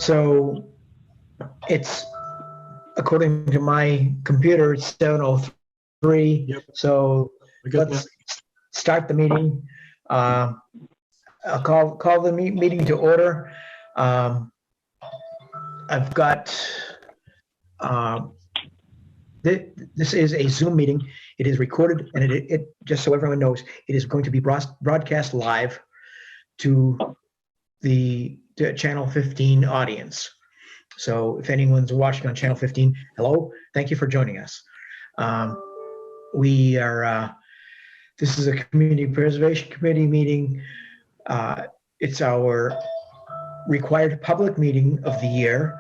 So it's, according to my computer, it's 7:03. Yep. So I got let's start the meeting. I'll call the meeting to order. I've got, this is a Zoom meeting. It is recorded, and it just so everyone knows, it is going to be broadcast live to the Channel 15 audience. So if anyone's watching on Channel 15, hello, thank you for joining us. We are, this is a Community Preservation Committee meeting. It's our required public meeting of the year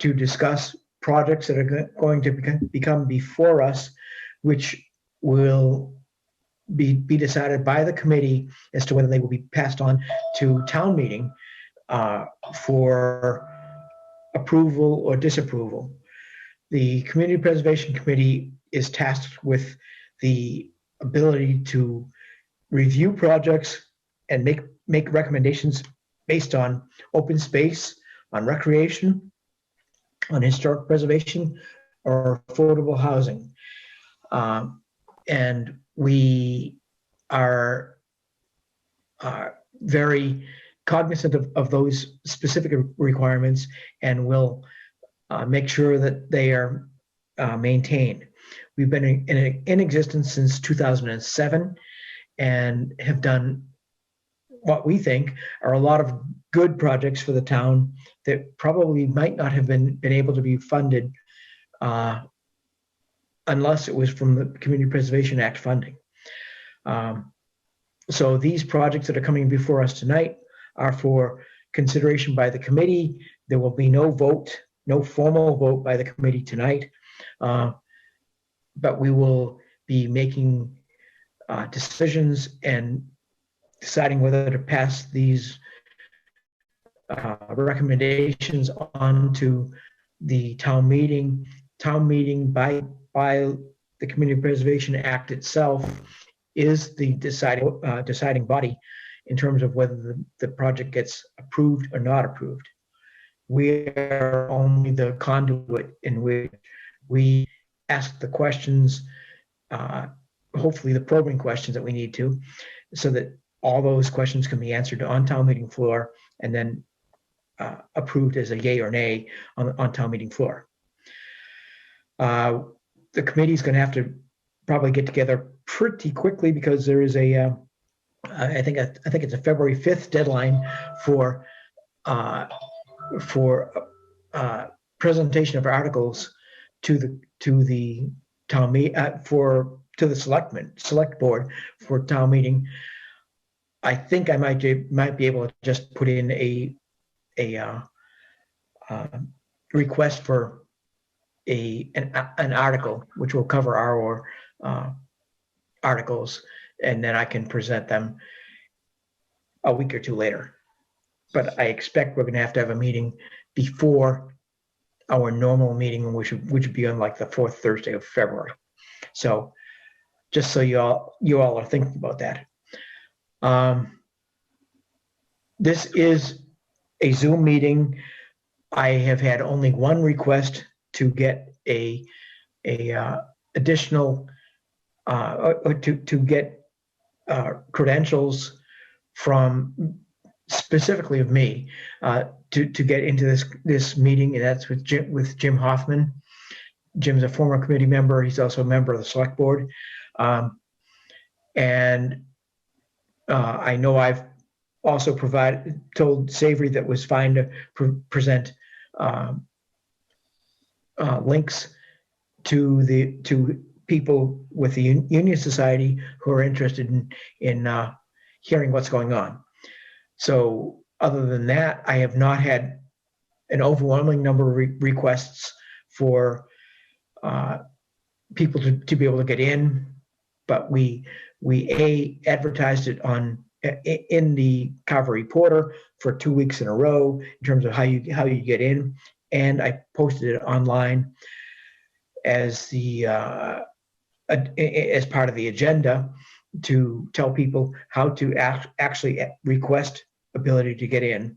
to discuss projects that are going to become before us, which will be decided by the committee as to whether they will be passed on to town meeting for approval or disapproval. The Community Preservation Committee is tasked with the ability to review projects and make recommendations based on open space, on recreation, on historic preservation, or affordable housing. And we are very cognizant of those specific requirements and will make sure that they are maintained. We've been in existence since 2007 and have done what we think are a lot of good projects for the town that probably might not have been able to be funded unless it was from the Community Preservation Act funding. So these projects that are coming before us tonight are for consideration by the committee. There will be no vote, no formal vote by the committee tonight, but we will be making decisions and deciding whether to pass these recommendations on to the town meeting. Town meeting by the Community Preservation Act itself is the deciding body in terms of whether the project gets approved or not approved. We are only the conduit in which we ask the questions, hopefully the probing questions that we need to, so that all those questions can be answered on town meeting floor and then approved as a yay or nay on town meeting floor. The committee is going to have to probably get together pretty quickly because there is a, I think it's a February 5th deadline for presentation of articles to the town meeting to the select board for town meeting. I think I might be able to just put in a request for an article which will cover our articles, and then I can present them a week or two later. But I expect we're going to have a meeting before our normal meeting, which would be on like the 4th Thursday of February. So just so you all are thinking about that. This is a Zoom meeting. I have had only one request to get a additional or to get credentials from specifically of me to get into this meeting, and that's with Jim Hoffman. Jim's a former committee member. He's also a member of the select board, and I know I've also told Savory that was fine to present links to people with the Union Society who are interested in hearing what's going on. So other than that, I have not had an overwhelming number of requests for people to be able to get in, but we advertised it in the Carver Reporter for 2 weeks in a row in terms of how you get in, and I posted it online as as part of the agenda to tell people how to actually request ability to get in,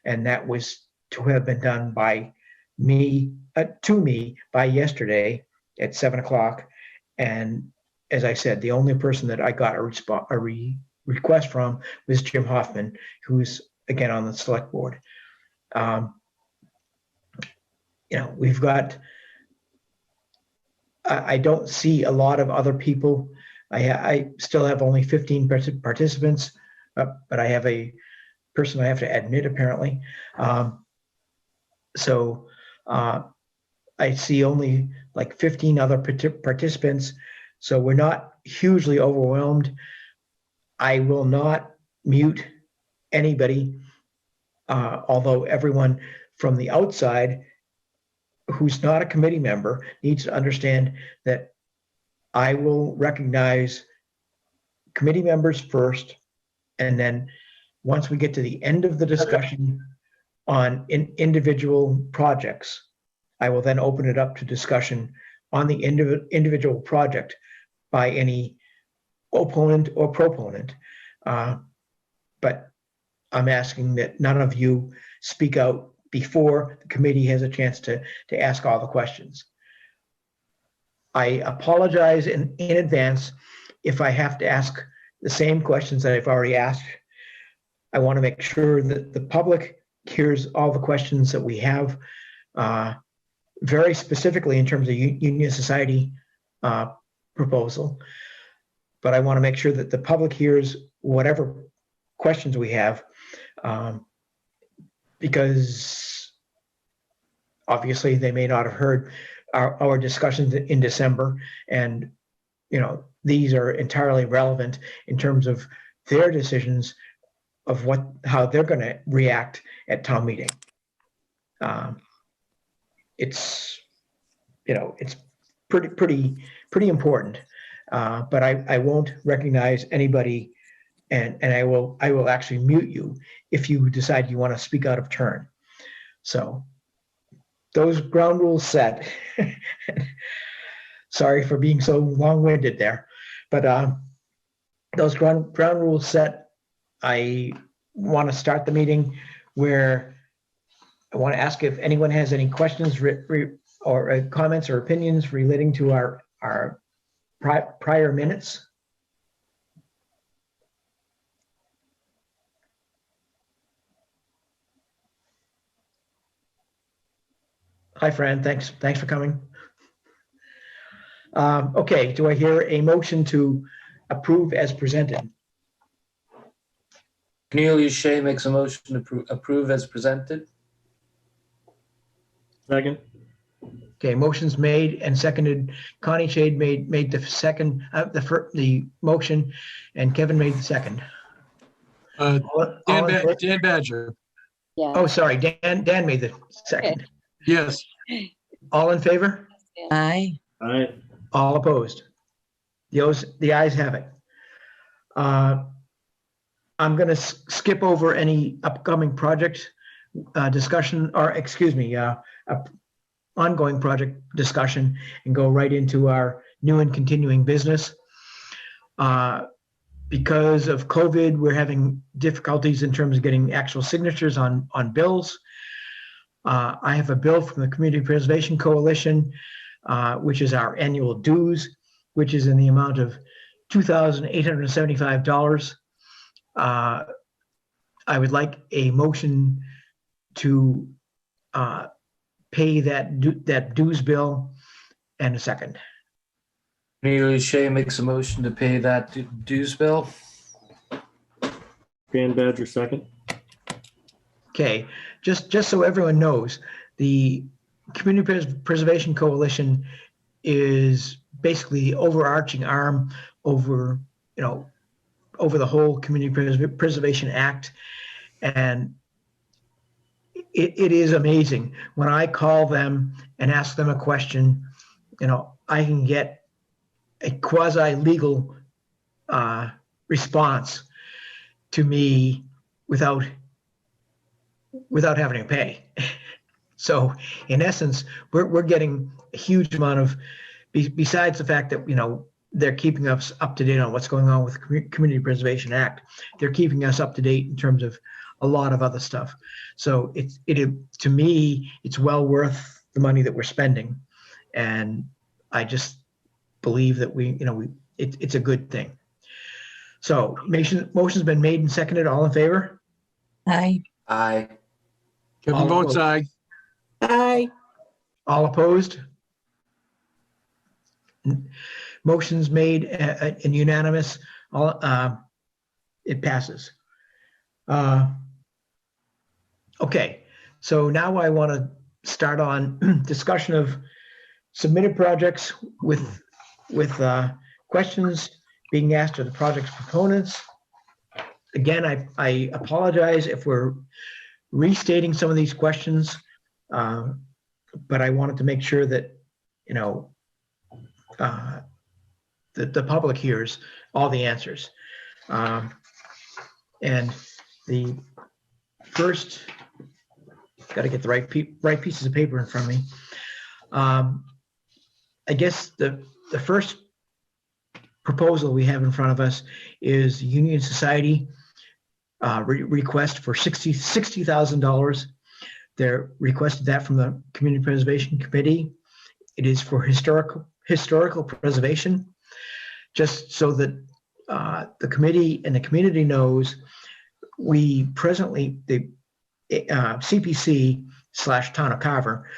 and that was to have been done by me, to me by yesterday at 7 o'clock. And as I said, the only person that I got a request from was Jim Hoffman, who's again on the select board. We've got, I don't see a lot of other people. I still have only 15 participants, but I have a person I have to admit apparently. So I see only like 15 other participants. So we're not hugely overwhelmed. I will not mute anybody, although everyone from the outside who's not a committee member needs to understand that I will recognize committee members first, and then once we get to the end of the discussion on individual projects, I will then open it up to discussion on the individual project by any opponent or proponent. But I'm asking that none of you speak out before the committee has a chance to ask all the questions. I apologize in advance if I have to ask the same questions that I've already asked. I want to make sure that the public hears all the questions that we have, very specifically in terms of Union Society proposal. But I want to make sure that the public hears whatever questions we have, because obviously they may not have heard our discussions in December, and these are entirely relevant in terms of their decisions of how they're going to react at town meeting. It's pretty important, but I won't recognize anybody, and I will actually mute you if you decide you want to speak out of turn. So those ground rules set. Sorry for being so long-winded there, but those ground rules set. I want to start the meeting where I want to ask if anyone has any questions or comments or opinions relating to our prior minutes. Hi, Fran. Thanks for coming. Okay, do I hear a motion to approve as presented? Cornelius Shea makes a motion to approve as presented. Second. Okay, motion's made and seconded. Connie Shade made the second, the motion, and Kevin made the second. Dan Badger. Yeah. Oh, sorry, Dan made the second. Yes. All in favor? Aye. Aye. All opposed? The ayes have it. I'm going to skip over any upcoming project discussion, or excuse me, ongoing project discussion, and go right into our new and continuing business. Because of COVID, we're having difficulties in terms of getting actual signatures on bills. I have a bill from the Community Preservation Coalition, which is our annual dues, which is in the amount of $2,875. I would like a motion to pay that dues bill, and a second. Cornelius Shea makes a motion to pay that dues bill. Dan Badger, second. Okay, just so everyone knows, the Community Preservation Coalition is basically the overarching arm over the whole Community Preservation Act, and it is amazing when I call them and ask them a question. I can get a quasi-legal response to me without having to pay. So in essence, we're getting a huge amount of, besides the fact that they're keeping us up to date on what's going on with the Community Preservation Act. They're keeping us up to date in terms of a lot of other stuff. So to me, it's well worth the money that we're spending. And I just believe that it's a good thing. So motion's been made and seconded. All in favor? Aye. Aye. Kevin All votes opposed. aye. Aye. All opposed? Motion's made and unanimous. It passes. Okay, so now I want to start on discussion of submitted projects with questions being asked of the project's proponents. Again, I apologize if we're restating some of these questions, but I wanted to make sure that the public hears all the answers. And the first, got to get the right pieces of paper in front of me. I guess the first proposal we have in front of us is Union Society request for $60,000. They're requested that from the Community Preservation Committee. It is for historical preservation, just so that the committee and the community knows we presently, the CPC / Town of Carver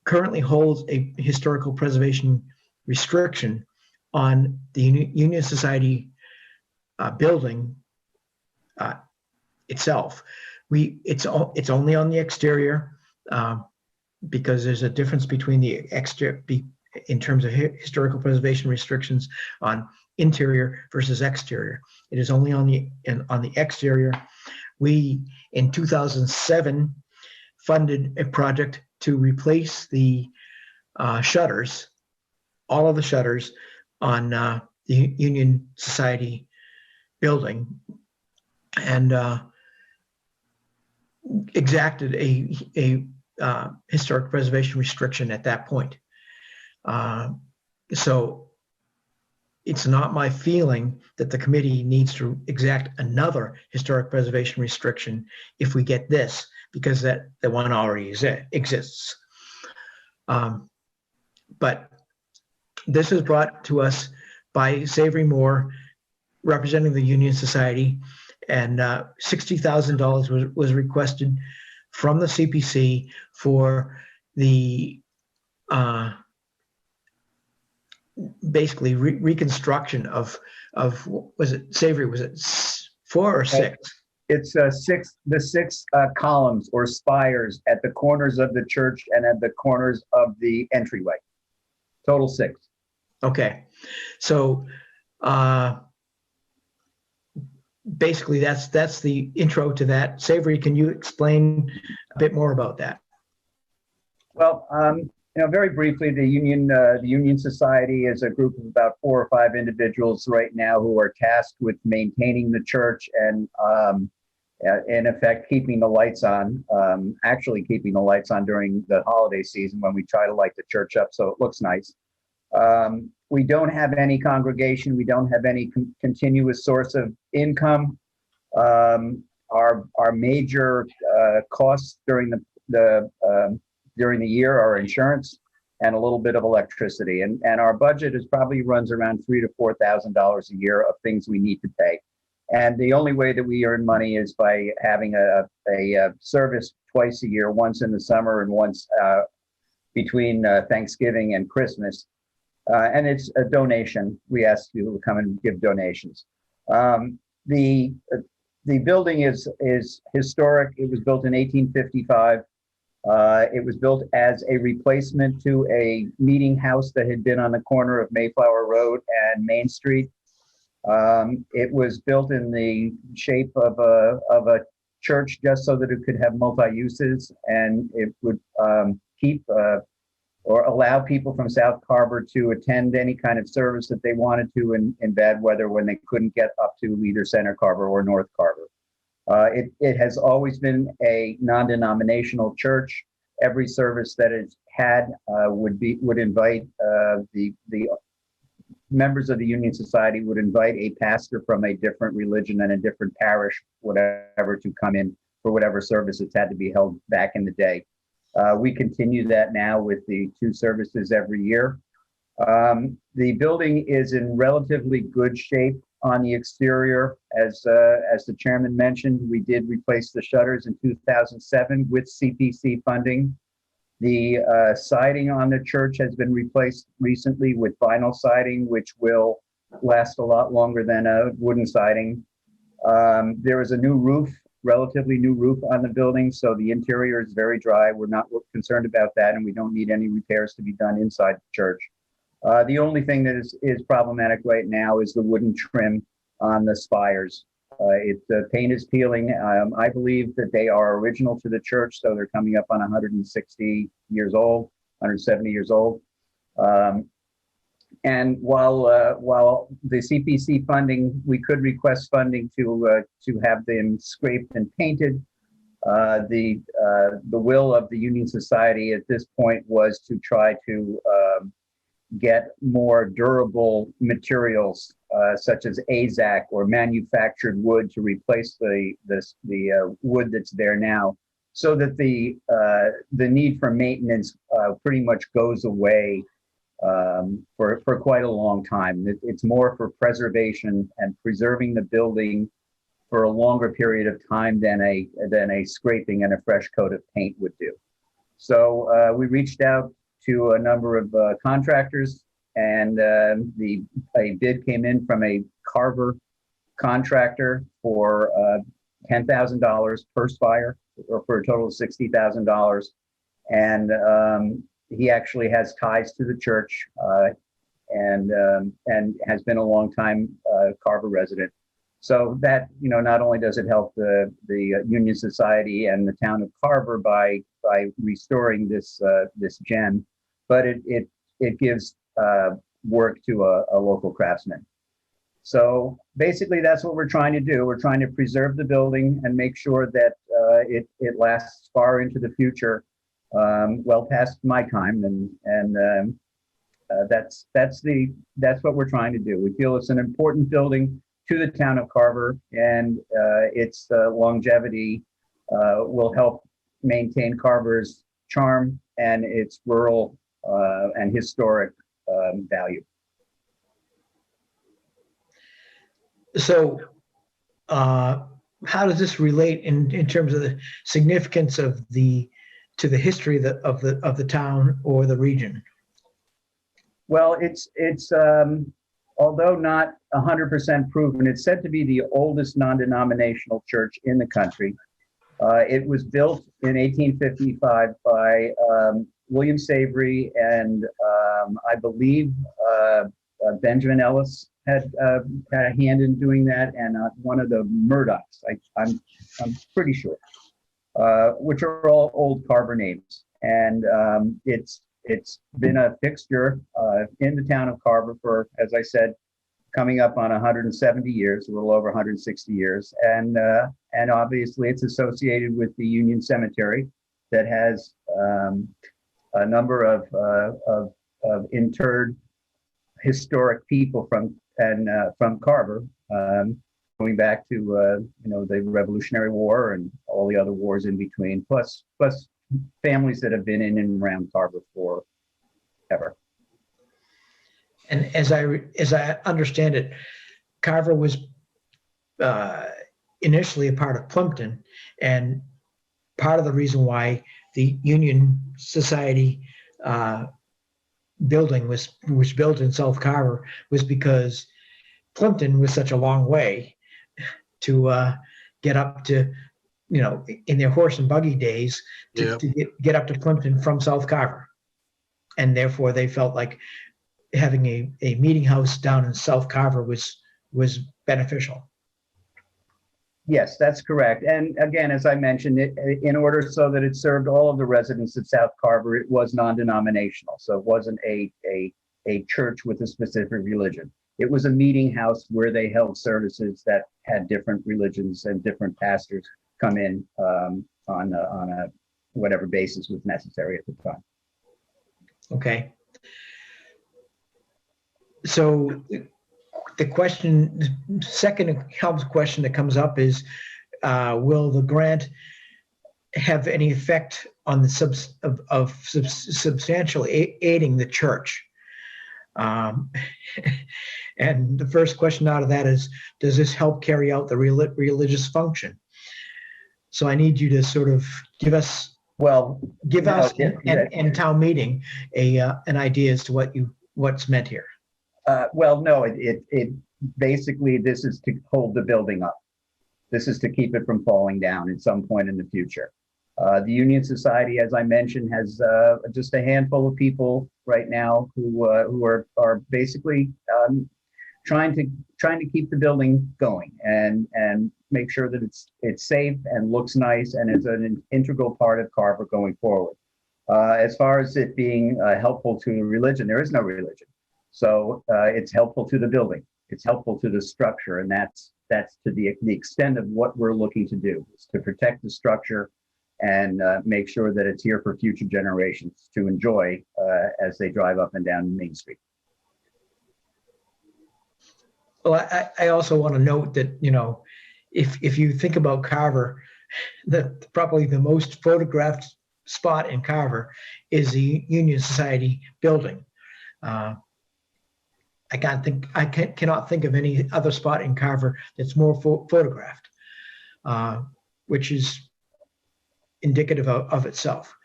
currently holds a historical preservation restriction on the Union Society building itself. It's only on the exterior because there's a difference between the exterior in terms of historical preservation restrictions on interior versus exterior. It is only on the exterior. We in 2007 funded a project to replace the shutters, all of the shutters on the Union Society building, and exacted a historic preservation restriction at that point. So it's not my feeling that the committee needs to exact another historic preservation restriction if we get this, because the one already exists. But this is brought to us by Savory Moore, representing the Union Society, and $60,000 was requested from the CPC for the basically reconstruction of was it Savory? Was it 4 or 6? It's the six columns or spires at the corners of the church and at the corners of the entryway. Total 6. Okay, so basically that's the intro to that. Savory, can you explain a bit more about that? Well, very briefly, the Union Society is a group of about 4 or 5 individuals right now who are tasked with maintaining the church and, in effect, keeping the lights on. Actually, keeping the lights on during the holiday season when we try to light the church up so it looks nice. We don't have any congregation. We don't have any continuous source of income. Our major costs during the year are insurance and a little bit of electricity. And our budget probably runs around $3,000 to $4,000 a year of things we need to pay. And the only way that we earn money is by having a service twice a year, once in the summer and once between Thanksgiving and Christmas. And it's a donation. We ask people to come and give donations. The building is historic. It was built in 1855. It was built as a replacement to a meeting house that had been on the corner of Mayflower Road and Main Street. It was built in the shape of a church just so that it could have multi-uses, and it would keep or allow people from South Carver to attend any kind of service that they wanted to in bad weather when they couldn't get up to either Center Carver or North Carver. It has always been a non-denominational church. Every service that it's had would invite the members of the Union Society would invite a pastor from a different religion and a different parish, whatever, to come in for whatever services had to be held back in the day. We continue that now with the 2 services every year. The building is in relatively good shape on the exterior. As the chairman mentioned, we did replace the shutters in 2007 with CPC funding. The siding on the church has been replaced recently with vinyl siding, which will last a lot longer than a wooden siding. There is a new roof, relatively new roof on the building, so the interior is very dry. We're not concerned about that, and we don't need any repairs to be done inside the church. The only thing that is problematic right now is the wooden trim on the spires. The paint is peeling. I believe that they are original to the church, so they're coming up on 160 years old, 170 years old. And while the CPC funding, we could request funding to have them scraped and painted. The will of the Union Society at this point was to try to get more durable materials, such as AZAC or manufactured wood, to replace the wood that's there now, so that the need for maintenance pretty much goes away for quite a long time. It's more for preservation and preserving the building for a longer period of time than a scraping and a fresh coat of paint would do. So we reached out to a number of contractors, and a bid came in from a Carver contractor for $10,000 per spire, or for a total of $60,000. And he actually has ties to the church, and has been a long time Carver resident. So that, not only does it help the Union Society and the town of Carver by restoring this gem, but it gives work to a local craftsman. So basically, that's what we're trying to do. We're trying to preserve the building and make sure that it lasts far into the future, well past my time, and that's what we're trying to do. We feel it's an important building to the town of Carver, and its longevity will help maintain Carver's charm and its rural and historic value. So how does this relate in terms of the significance to the history of the town or the region? Well, it's although not 100% proven, it's said to be the oldest non-denominational church in the country. It was built in 1855 by William Savory, and I believe Benjamin Ellis had a hand in doing that, and one of the Murdochs, I'm pretty sure, which are all old Carver names. And it's been a fixture in the town of Carver for, as I said, coming up on 170 years, a little over 160 years. And obviously it's associated with the Union Cemetery that has a number of interred historic people from Carver, going back to the Revolutionary War and all the other wars in between, plus families that have been in and around Carver forever. And as I understand it, Carver was initially a part of Plimpton, and part of the reason why the Union Society building was built in South Carver was because Plimpton was such a long way to get up to, in their horse and buggy days, to get up to Plimpton from South Carver. And therefore they felt like having a meeting house down in South Carver was beneficial. Yes, that's correct. And again, as I mentioned, in order so that it served all of the residents of South Carver, it was non-denominational. So it wasn't a church with a specific religion. It was a meeting house where they held services that had different religions and different pastors come in on a whatever basis was necessary at the time. Okay. So the question, the second question that comes up is, will the grant have any effect on the substantially aiding the church? And the first question out of that is, does this help carry out the Well, religious function? So I need you to sort of give us and town meeting an idea as to what's meant here. well, no, it basically, this is to hold the building up. This is to keep it from falling down at some point in the future. The Union Society, as I mentioned, has just a handful of people right now who are basically trying to keep the building going and make sure that it's safe and looks nice and is an integral part of Carver going forward. As far as it being helpful to religion, there is no religion, so it's helpful to the building. It's helpful to the structure, and that's to the extent of what we're looking to do, is to protect the structure and make sure that it's here for future generations to enjoy as they drive up and down Main Street. Well, I also want to note that, if you think about Carver, that probably the most photographed spot in Carver is the Union Society building. I cannot think of any other spot in Carver that's more photographed, which is indicative of itself.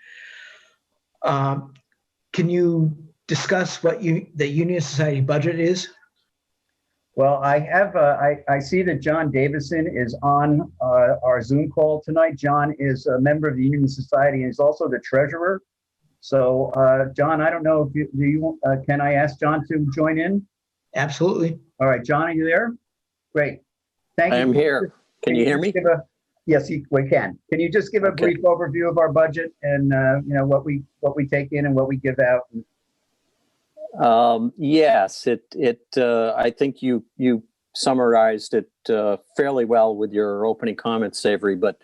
Can you discuss what the Union Society budget is? Well, I see that John Davison is on our Zoom call tonight. John is a member of the Union Society and is also the treasurer. So, John, I don't know if can I ask John to join in? Absolutely. All right, John, are you there? Great. Thank you. I am here. Can you hear me? Yes, we can. Can you just give a brief overview of our budget and what we take in and what we give out? Yes, I think you summarized it fairly well with your opening comments, Avery. But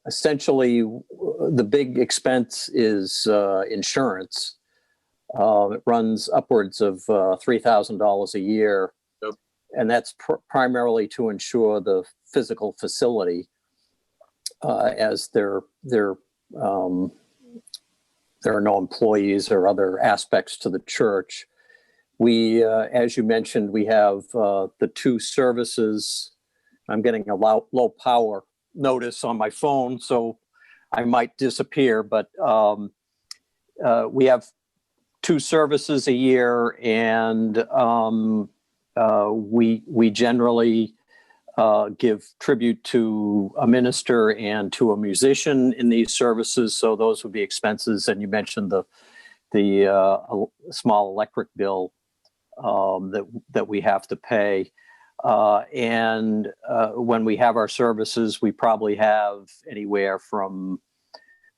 essentially, the big expense is insurance. It runs upwards of $3,000 a year, and that's primarily to ensure the physical facility, as there are no employees or other aspects to the church. We, as you mentioned, we have the two services. I'm getting a low power notice on my phone, so I might disappear, but we have two services a year, and we generally give tribute to a minister and to a musician in these services. So those would be expenses. And you mentioned the small electric bill that we have to pay. And when we have our services, we probably have anywhere from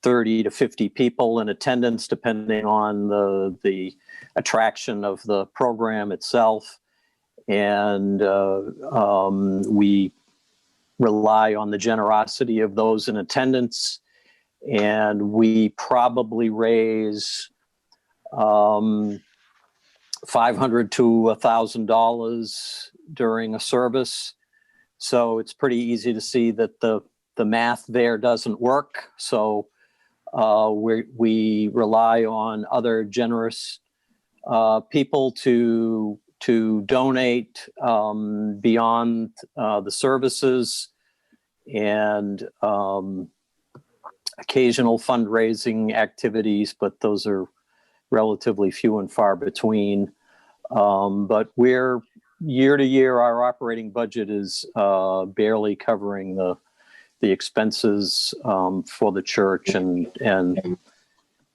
30 to 50 people in attendance, depending on the attraction of the program itself. And we rely on the generosity of those in attendance. And we probably raise $500 to $1,000 during a service. So it's pretty easy to see that the math there doesn't work. So we rely on other generous people to donate beyond the services, and occasional fundraising activities, but those are relatively few and far between. But we're year to year, our operating budget is barely covering the expenses for the church, and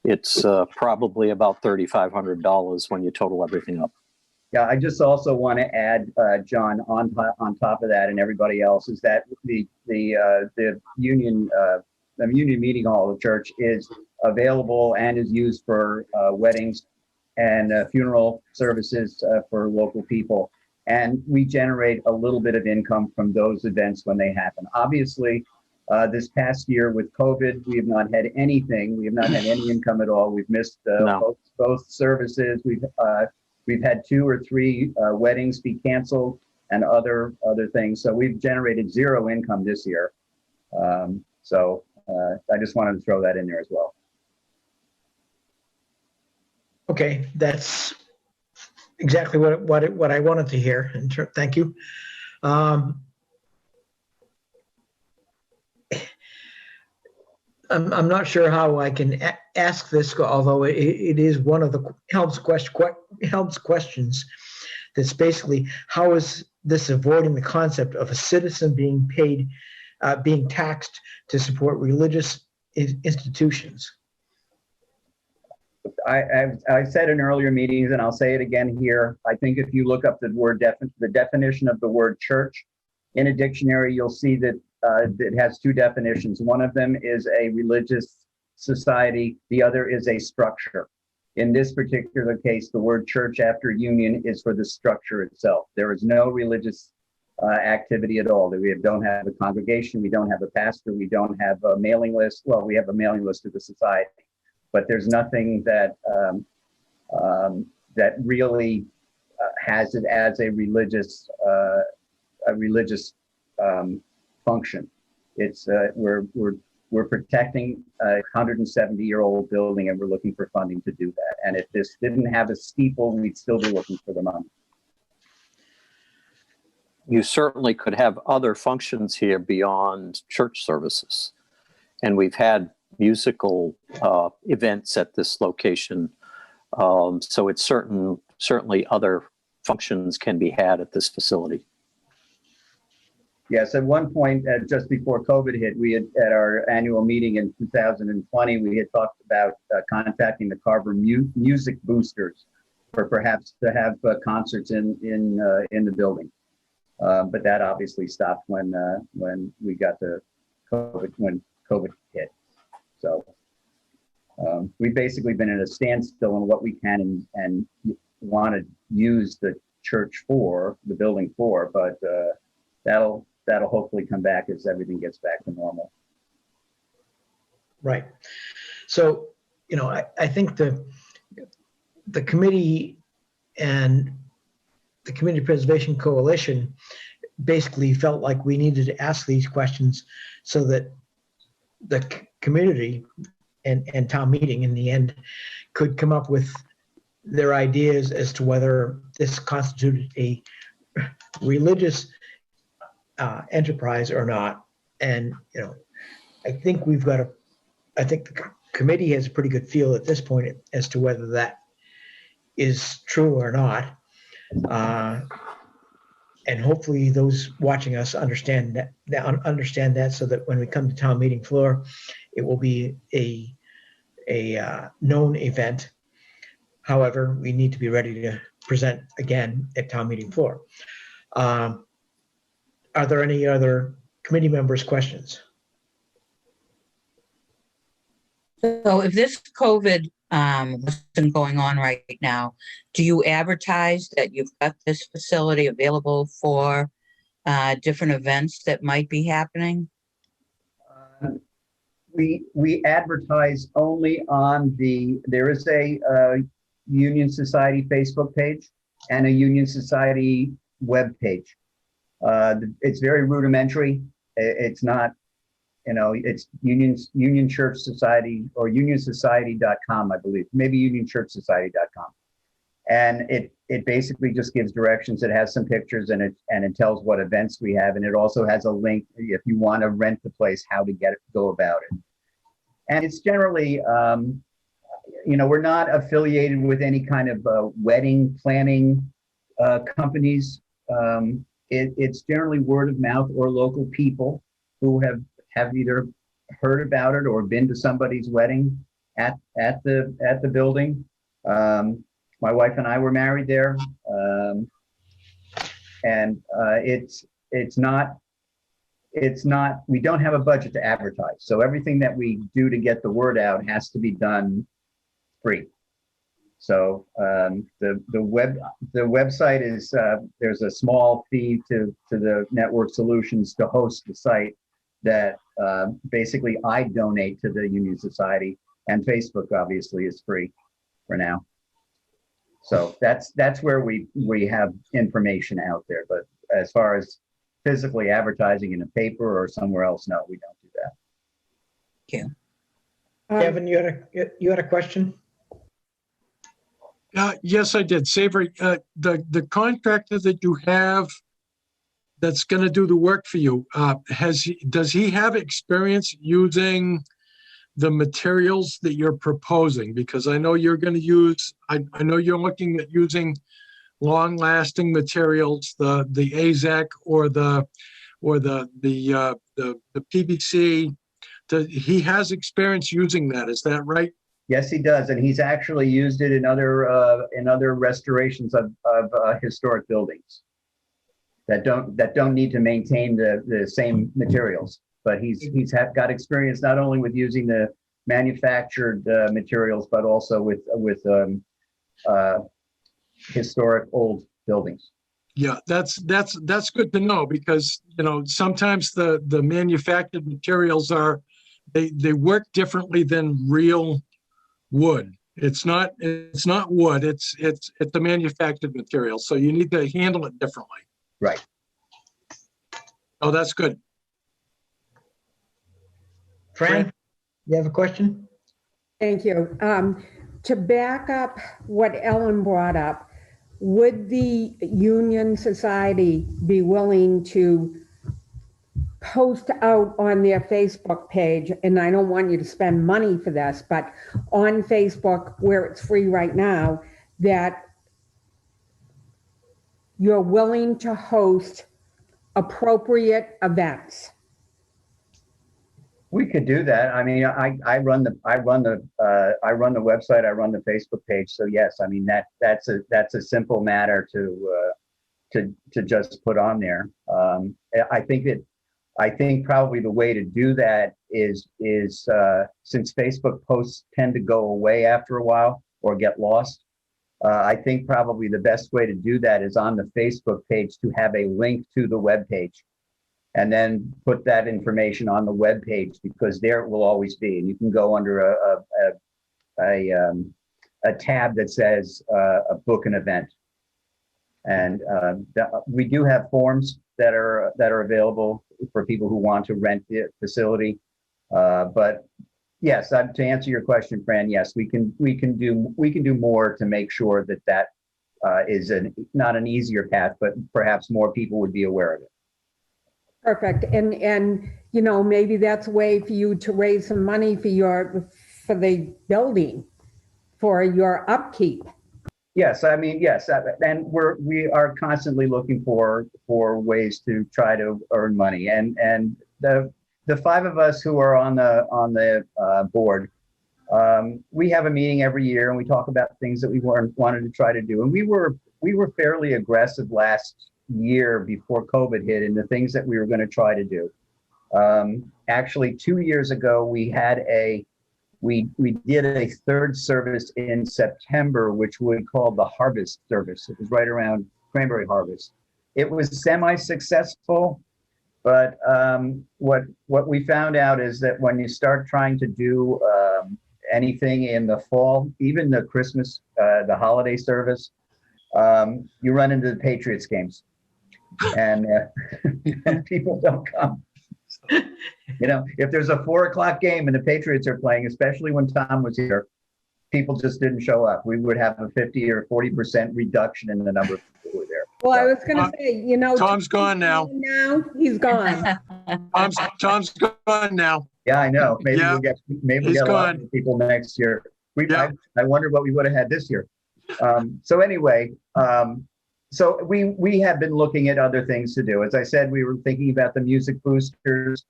it's probably about $3,500 when you total everything up. Yeah, I just also want to add, John, on top of that, and everybody else, is that the union meeting hall of the church is available and is used for weddings and funeral services for local people, and we generate a little bit of income from those events when they happen. Obviously, this past year with COVID, we have not had anything. We have not had any income at all. We've missed both services. We've We've had 2 or 3 weddings be canceled and other things. So we've generated 0 income this year. I just wanted to throw that in there as well. Okay, that's exactly what I wanted to hear. Thank you. I'm not sure how I can ask this, although it is one of the Helms questions. That's basically, how is this avoiding the concept of a citizen being paid, being taxed to support religious institutions? I've said in earlier meetings, and I'll say it again here. I think if you look up the definition of the word church in a dictionary, you'll see that it has 2 definitions. One of them is a religious society. The other is a structure. In this particular case, the word church after union is for the structure itself. There is no religious activity at all. We don't have a congregation. We don't have a pastor. We don't have a mailing list. Well, we have a mailing list of the society, but there's nothing that that really has it as a religious function. It's we're protecting a 170-year-old building, and we're looking for funding to do that. And if this didn't have a steeple, we'd still be looking for the money. You certainly could have other functions here beyond church services. And we've had musical events at this location. So it's certainly other functions can be had at this facility. Yes, at one point, just before COVID hit, we had, at our annual meeting in 2020, we had talked about contacting the Carver music boosters for perhaps to have concerts in the building. But that obviously stopped when we got to COVID, when COVID hit. So we've basically been at a standstill on what we can and want to use the church for, the building for, but that'll hopefully come back as everything gets back to normal. Right. So, I think the committee and the Community Preservation Coalition basically felt like we needed to ask these questions so that the community and town meeting in the end could come up with their ideas as to whether this constituted a religious enterprise or not. And I think I think the committee has a pretty good feel at this point as to whether that is true or not. And hopefully those watching us understand that so that when we come to town meeting floor, it will be a known event. However, we need to be ready to present again at town meeting floor. Are there any other committee members' questions? So if this COVID wasn't going on right now, do you advertise that you've got this facility available for different events that might be happening? We advertise only on there is a Union Society Facebook page and a Union Society web page. It's very rudimentary. It's not, it's Union Church Society or unionsociety.com, I believe, maybe unionchurchsociety.com. And it basically just gives directions. It has some pictures and it tells what events we have. And it also has a link if you want to rent the place, how to go about it. And it's generally, we're not affiliated with any kind of wedding planning companies. It's generally word of mouth or local people who have either heard about it or been to somebody's wedding at the building. My wife and I were married there, and it's not. We don't have a budget to advertise, so everything that we do to get the word out has to be done free. So the website is there's a small fee to the Network Solutions to host the site that basically I donate to the Union Society, and Facebook obviously is free for now. So that's where we have information out there. But as far as physically advertising in a paper or somewhere else, no, we don't do that. Kevin, you had a question? Yes, I did. Savory, the contractor that you have that's going to do the work for you, does he have experience using the materials that you're proposing? Because I know you're going to use, I know you're looking at using long-lasting materials, the AZEC or the PVC. He has experience using that. Is that right? Yes, he does, and he's actually used it in other restorations of historic buildings that don't need to maintain the same materials. But he's got experience not only with using the manufactured materials, but also with historic old buildings. Yeah, that's good to know, because sometimes the manufactured materials they work differently than real wood. It's not wood. It's the manufactured material. So you need to handle it differently. Right. Oh, that's good. Fran, you have a question? Thank you. To back up what Ellen brought up, would the Union Society be willing to post out on their Facebook page, and I don't want you to spend money for this, but on Facebook, where it's free right now, that you're willing to host appropriate events? We could do that. I mean, I run the website. I run the Facebook page. So yes, I mean that's a simple matter to just put on there. I think probably the way to do that is since Facebook posts tend to go away after a while or get lost. I think probably the best way to do that is on the Facebook page to have a link to the web page, and then put that information on the web page, because there it will always be. And you can go under a tab that says a book an event. And we do have forms that are available for people who want to rent the facility. But yes, to answer your question, Fran, yes, we can do more to make sure that is not an easier path, but perhaps more people would be aware of it. Perfect. And maybe that's a way for you to raise some money for the building, for your upkeep. Yes, I mean, yes, and we are constantly looking for ways to try to earn money, and the five of us who are on the board, we have a meeting every year, and we talk about things that we wanted to try to do, and we were fairly aggressive last year before COVID hit in the things that we were going to try to do. Actually, 2 years ago, we did a third service in September, which we called the harvest service. It was right around cranberry harvest. It was semi-successful, but what we found out is that when you start trying to do anything in the fall, even the Christmas, the holiday service, you run into the Patriots games, and people don't come. If there's a 4:00 game and the Patriots are playing, especially when Tom was here, people just didn't show up. We would have a 50 or 40% reduction in the number of people who were there. Well, I was going to say, Tom's gone now. Now he's gone. Tom's gone now. Yeah, I know. Maybe Yeah. we'll He's get a lot gone. of people next year. Yeah. I wonder what we would have had this year. So anyway, so we have been looking at other things to do. As I said, we were thinking about the music boosters.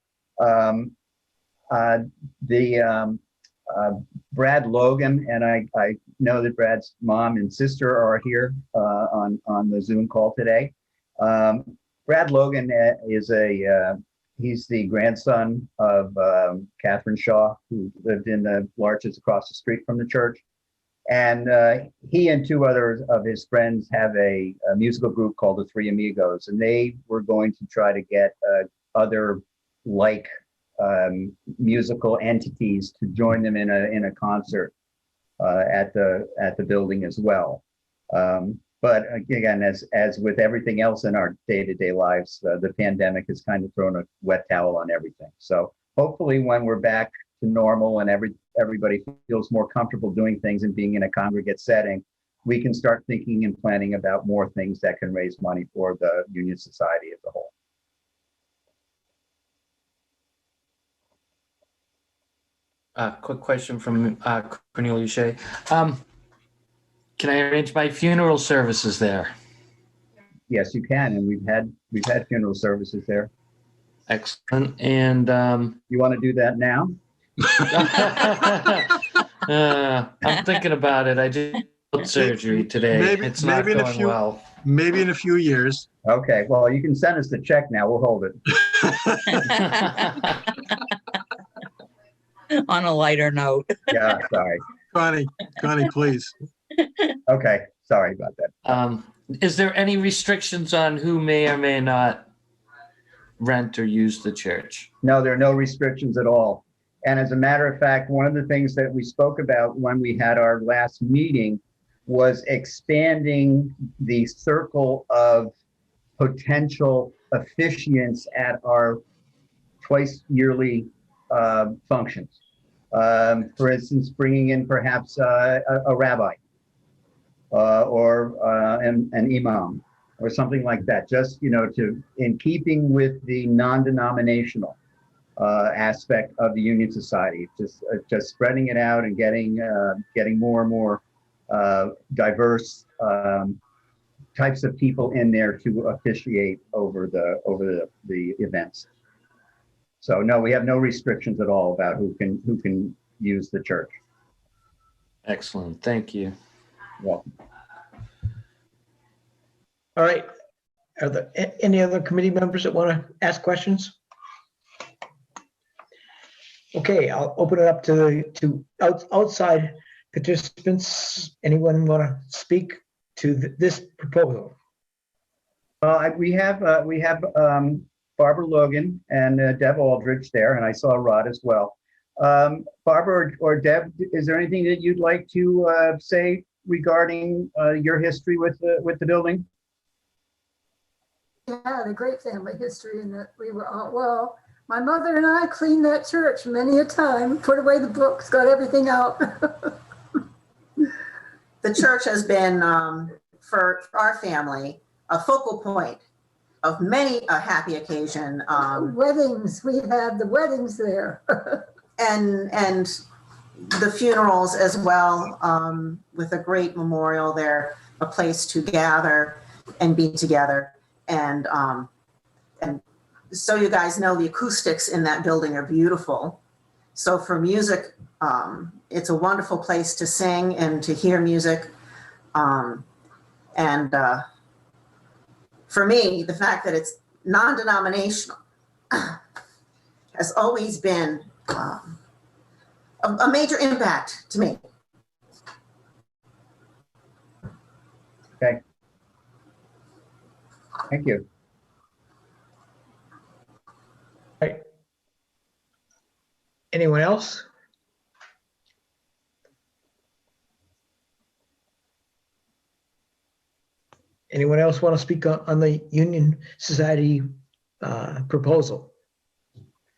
Brad Logan, and I know that Brad's mom and sister are here on the Zoom call today. Brad Logan he's the grandson of Catherine Shaw, who lived in the Larches across the street from the church. And he and two others of his friends have a musical group called the Three Amigos, and they were going to try to get other musical entities to join them in a concert at the building as well. But again, as with everything else in our day-to-day lives, the pandemic has kind of thrown a wet towel on everything. So hopefully when we're back to normal and everybody feels more comfortable doing things and being in a congregate setting, we can start thinking and planning about more things that can raise money for the Union Society as a whole. Quick question from Cornelia Shea. Can I arrange my funeral services there? Yes, you can, and we've had funeral services there. Excellent. And You want to do that now? I'm thinking about it. I did surgery today. It's not going well. Maybe in a few years. Okay, well, you can send us the check now. We'll hold it. On a lighter note. Yeah, sorry. Connie, please. Okay, sorry about that. Is there any restrictions on who may or may not rent or use the church? No, there are no restrictions at all. And as a matter of fact, one of the things that we spoke about when we had our last meeting was expanding the circle of potential officiants at our twice yearly functions. For instance, bringing in perhaps a rabbi or an imam or something like that, just, in keeping with the non-denominational aspect of the Union Society, just spreading it out and getting more and more diverse types of people in there to officiate over the events. So no, we have no restrictions at all about who can use the church. Excellent. Thank you. Welcome. All right. Are there any other committee members that want to ask questions? Okay, I'll open it up to outside participants. Anyone want to speak to this proposal? We have Barbara Logan and Deb Aldrich there, and I saw Rod as well. Barbara or Deb, is there anything that you'd like to say regarding your history with the building? Yeah, the great family history in that we were all, well, my mother and I cleaned that church many a time, put away the books, got everything out. The church has been, for our family, a focal point of many a happy occasion. Weddings, we had the weddings there. and the funerals as well, with a great memorial there, a place to gather and be together. And so you guys know, the acoustics in that building are beautiful. So for music, it's a wonderful place to sing and to hear music. For me, the fact that it's non-denominational has always been a major impact to me. Okay. Thank you. All right. Anyone else? Anyone else want to speak on the Union Society proposal?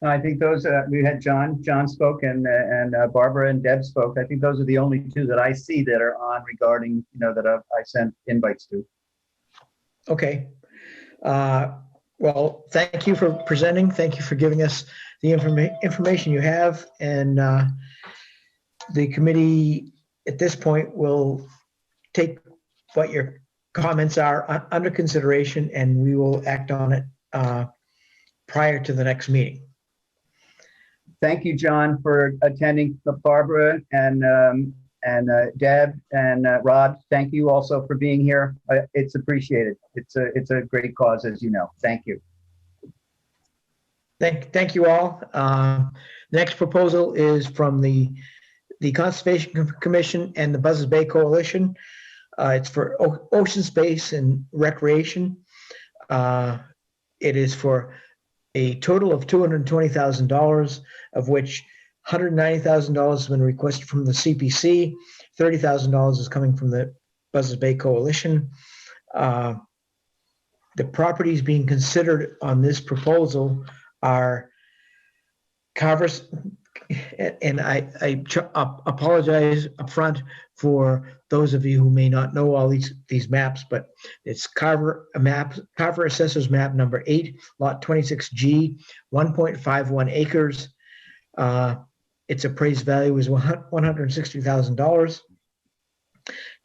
I think those we had John spoke and Barbara and Deb spoke. I think those are the only two that I see that are on regarding, that I sent invites to. Okay. Well, thank you for presenting. Thank you for giving us the information you have. And the committee at this point will take what your comments are under consideration, and we will act on it prior to the next meeting. Thank you, John, for attending. Barbara and Deb and Rod, thank you also for being here. It's appreciated. It's a great cause, as you know. Thank you. Thank you all. The next proposal is from the Conservation Commission and the Buzzards Bay Coalition. It's for ocean space and recreation. It is for a total of $220,000, of which $190,000 has been requested from the CPC. $30,000 is coming from the Buzzards Bay Coalition. The properties being considered on this proposal are Carver's, and I apologize upfront for those of you who may not know all these maps, but it's Carver Assessors Map number 8, Lot 26G, 1.51 acres. Its appraised value is $160,000.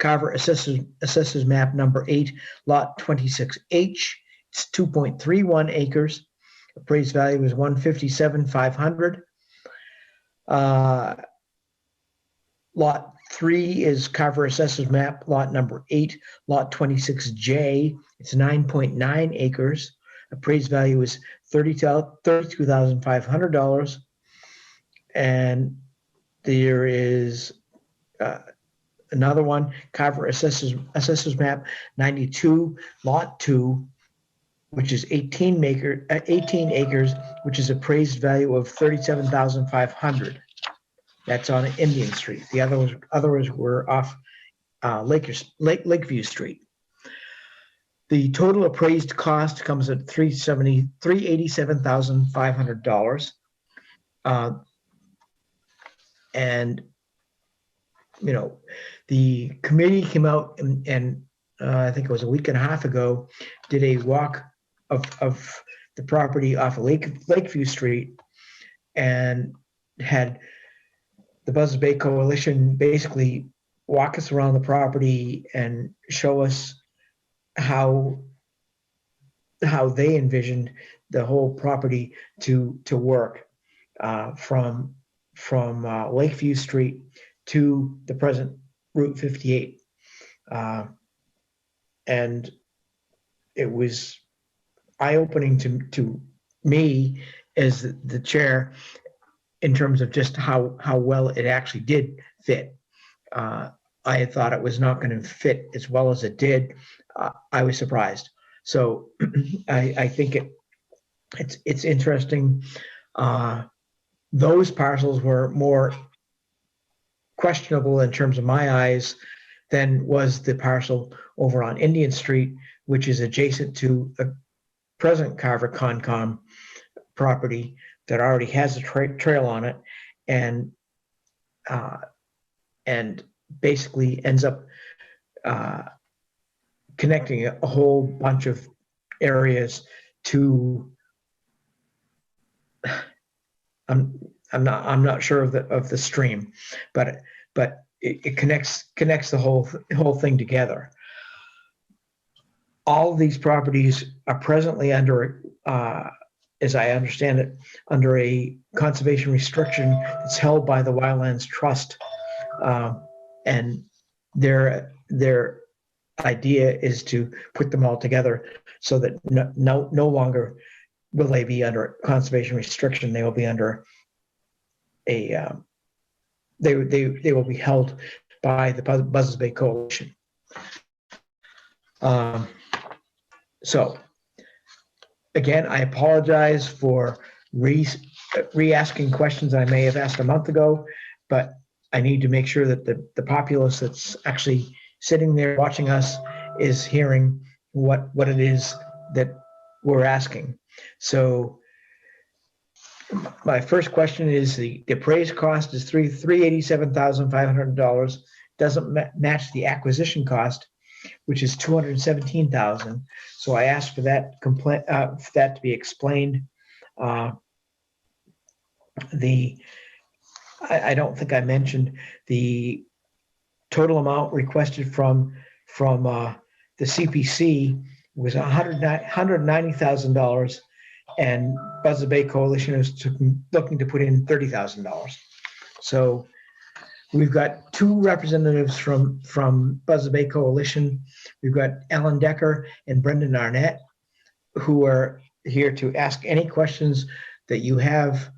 Carver Assessors Map number 8, Lot 26H, it's 2.31 acres. Appraised value is $157,500. Lot 3 is Carver Assessors Map, lot number 8, lot 26J. It's 9.9 acres. Appraised value is $32,500. And there is another one, Carver Assessors Map 92, lot 2, which is 18 acres, which is appraised value of $37,500. That's on Indian Street. The others were off Lakeview Street. The total appraised cost comes at $387,500. And you know, the committee came out and I think it was a week and a half ago, did a walk of the property off of Lakeview Street, and had the Buzzards Bay Coalition basically walk us around the property and show us how they envisioned the whole property to work from Lakeview Street to the present Route 58. And it was eye-opening to me as the chair in terms of just how well it actually did fit. I had thought it was not going to fit as well as it did. I was surprised. So I think it's interesting. Those parcels were more questionable in terms of my eyes than was the parcel over on Indian Street, which is adjacent to a present Carver Concom property that already has a trail on it, and basically ends up connecting a whole bunch of areas to. I'm not sure of the stream, but it connects the whole thing together. All of these properties are presently under, as I understand it, under a conservation restriction that's held by the Wildlands Trust, and their idea is to put them all together so that no longer will they be under conservation restriction. They will be under a they will be held by the Buzzards Bay Coalition. So again, I apologize for re-asking questions I may have asked a month ago, but I need to make sure that the populace that's actually sitting there watching us is hearing what it is that we're asking. So my first question is the appraised cost is $387,500. Doesn't match the acquisition cost, which is $217,000. So I asked for that to be explained. I don't think I mentioned the total amount requested from the CPC was $190,000, and Buzzards Bay Coalition is looking to put in $30,000. So we've got two representatives from Buzzards Bay Coalition. We've got Ellen Decker and Brendan Arnett, who are here to ask any questions that you have.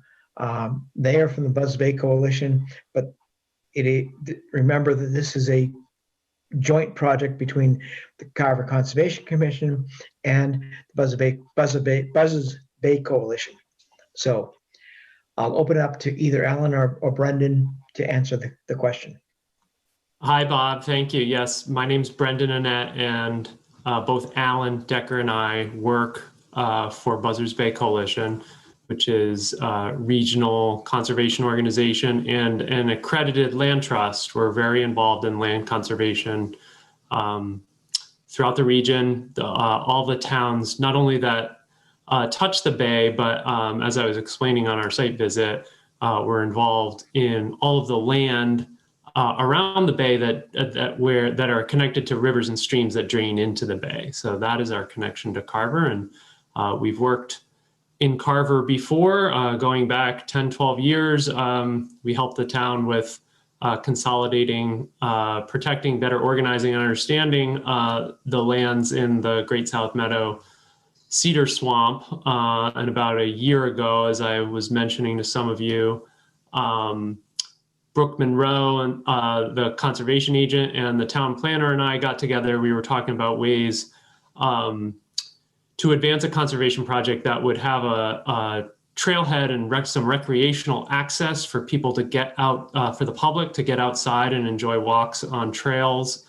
They are from the Buzzards Bay Coalition, but remember that this is a joint project between the Carver Conservation Commission and the Buzzards Bay Coalition. So I'll open it up to either Ellen or Brendan to answer the question. Hi, Bob. Thank you. Yes, my name's Brendan Annette, and both Alan Decker and I work for Buzzards Bay Coalition, which is a regional conservation organization and an accredited land trust. We're very involved in land conservation throughout the region. All the towns, not only that touch the bay, but as I was explaining on our site visit, we're involved in all of the land around the bay that are connected to rivers and streams that drain into the bay. So that is our connection to Carver, and we've worked in Carver before, going back 10, 12 years. We helped the town with consolidating, protecting, better organizing, and understanding the lands in the Great South Meadow cedar swamp. And about a year ago, as I was mentioning to some of you, Brooke Monroe, and the conservation agent, and the town planner and I got together. We were talking about ways to advance a conservation project that would have a trailhead and some recreational access for people to get out, for the public to get outside and enjoy walks on trails.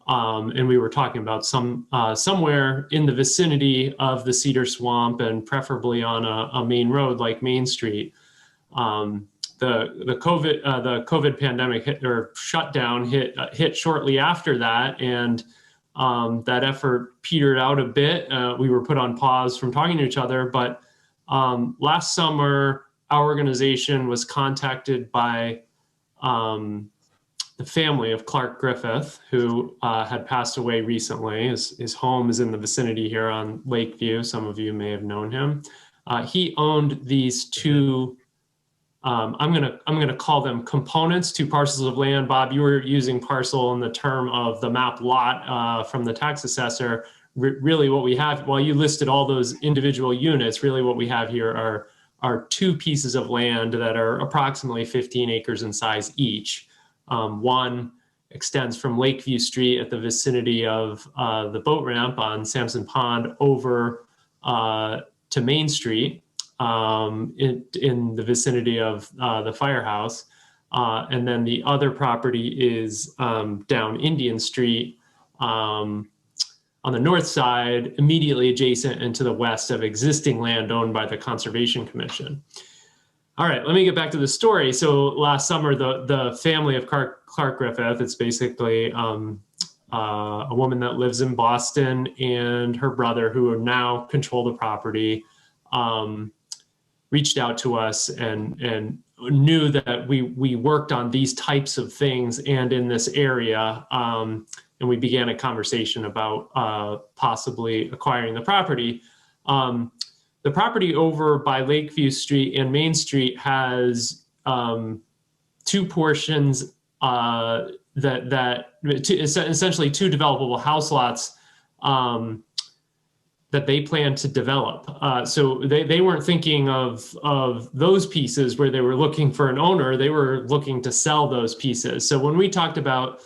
And we were talking about somewhere in the vicinity of the Cedar Swamp, and preferably on a main road like Main Street. The COVID pandemic shutdown hit shortly after that, and that effort petered out a bit. We were put on pause from talking to each other, but last summer, our organization was contacted by the family of Clark Griffith, who had passed away recently. His home is in the vicinity here on Lakeview. Some of you may have known him. He owned these two, I'm gonna call them components, two parcels of land. Bob, you were using parcel in the term of the map lot from the tax assessor. Really what we have, while you listed all those individual units, really what we have here are two pieces of land that are approximately 15 acres in size each. One extends from Lakeview Street at the vicinity of the boat ramp on Sampson Pond over to Main Street in the vicinity of the firehouse. And then the other property is down Indian Street on the north side, immediately adjacent and to the west of existing land owned by the Conservation Commission. All right, let me get back to the story. So last summer, the family of Clark Griffith, it's basically a woman that lives in Boston and her brother, who now control the property, reached out to us and knew that we worked on these types of things and in this area. And we began a conversation about possibly acquiring the property. The property over by Lakeview Street and Main Street has two portions essentially two developable house lots that they plan to develop. So they weren't thinking of those pieces where they were looking for an owner. They were looking to sell those pieces. So when we talked about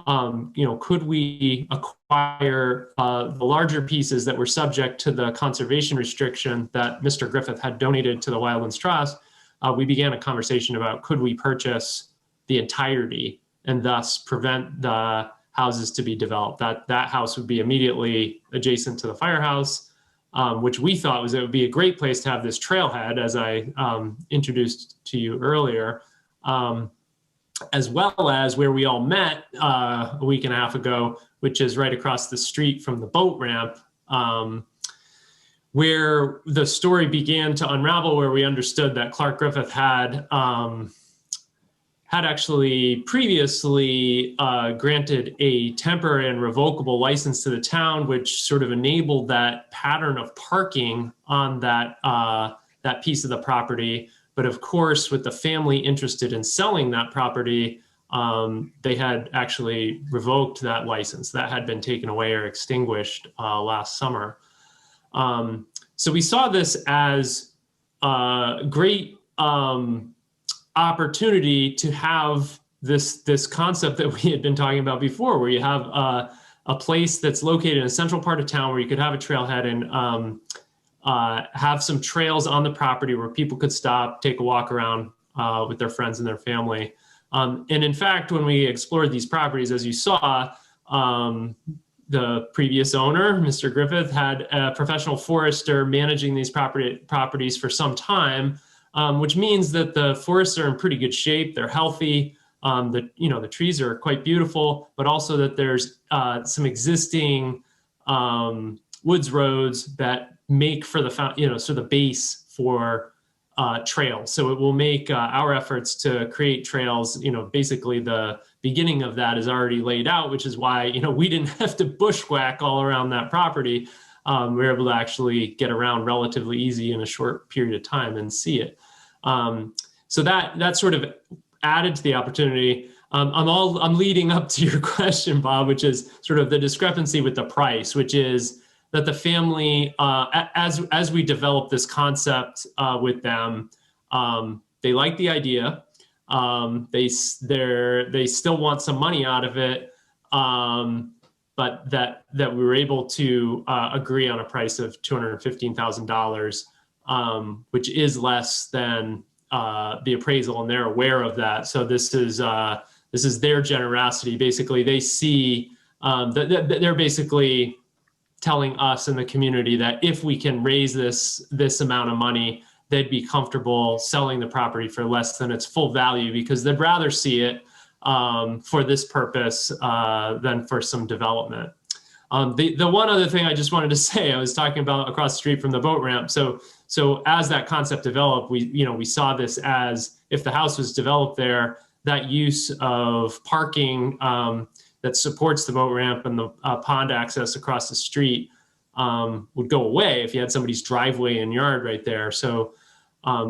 could we acquire the larger pieces that were subject to the conservation restriction that Mr. Griffith had donated to the Wildlands Trust, we began a conversation about could we purchase the entirety and thus prevent the houses to be developed. That house would be immediately adjacent to the firehouse, which we thought it would be a great place to have this trailhead, as I introduced to you earlier. As well as where we all met a week and a half ago, which is right across the street from the boat ramp, where the story began to unravel, where we understood that Clark Griffith had actually previously granted a temporary and revocable license to the town, which sort of enabled that pattern of parking on that piece of the property. But of course, with the family interested in selling that property, they had actually revoked that license. That had been taken away or extinguished last summer. So we saw this as a great opportunity to have this concept that we had been talking about before, where you have a place that's located in a central part of town where you could have a trailhead and have some trails on the property where people could stop, take a walk around with their friends and their family. And in fact, when we explored these properties, as you saw, the previous owner, Mr. Griffith, had a professional forester managing these properties for some time, which means that the forests are in pretty good shape. They're healthy. The trees are quite beautiful, but also that there's some existing woods roads that make for the base for trails. So it will make our efforts to create trails, basically the beginning of that is already laid out, which is why, we didn't have to bushwhack all around that property. We were able to actually get around relatively easy in a short period of time and see it. So that sort of added to the opportunity. I'm leading up to your question, Bob, which is sort of the discrepancy with the price, which is that the family, as we develop this concept with them, they like the idea. They still want some money out of it, but that we were able to agree on a price of $215,000, which is less than the appraisal, and they're aware of that. So this is their generosity. Basically, they see that they're basically telling us in the community that if we can raise this amount of money, they'd be comfortable selling the property for less than its full value, because they'd rather see it for this purpose than for some development. The one other thing I just wanted to say, I was talking about across the street from the boat ramp. So as that concept developed, we saw this as, if the house was developed there, that use of parking that supports the boat ramp and the pond access across the street would go away if you had somebody's driveway and yard right there. So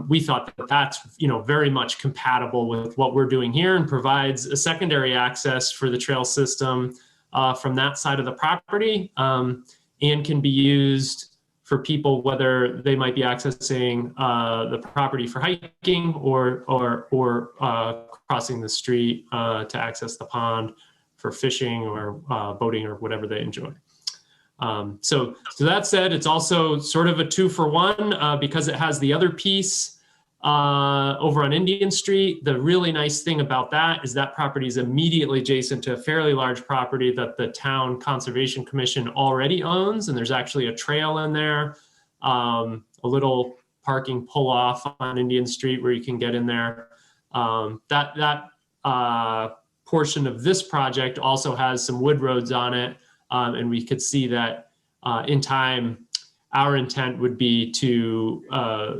we thought that that's very much compatible with what we're doing here, and provides a secondary access for the trail system from that side of the property, and can be used for people, whether they might be accessing the property for hiking or crossing the street to access the pond for fishing or boating or whatever they enjoy. So that said, it's also sort of a 2-for-1 because it has the other piece over on Indian Street. The really nice thing about that is that property is immediately adjacent to a fairly large property that the Town Conservation Commission already owns, and there's actually a trail in there, a little parking pull-off on Indian Street where you can get in there. That portion of this project also has some wood roads on it, and we could see that in time, our intent would be to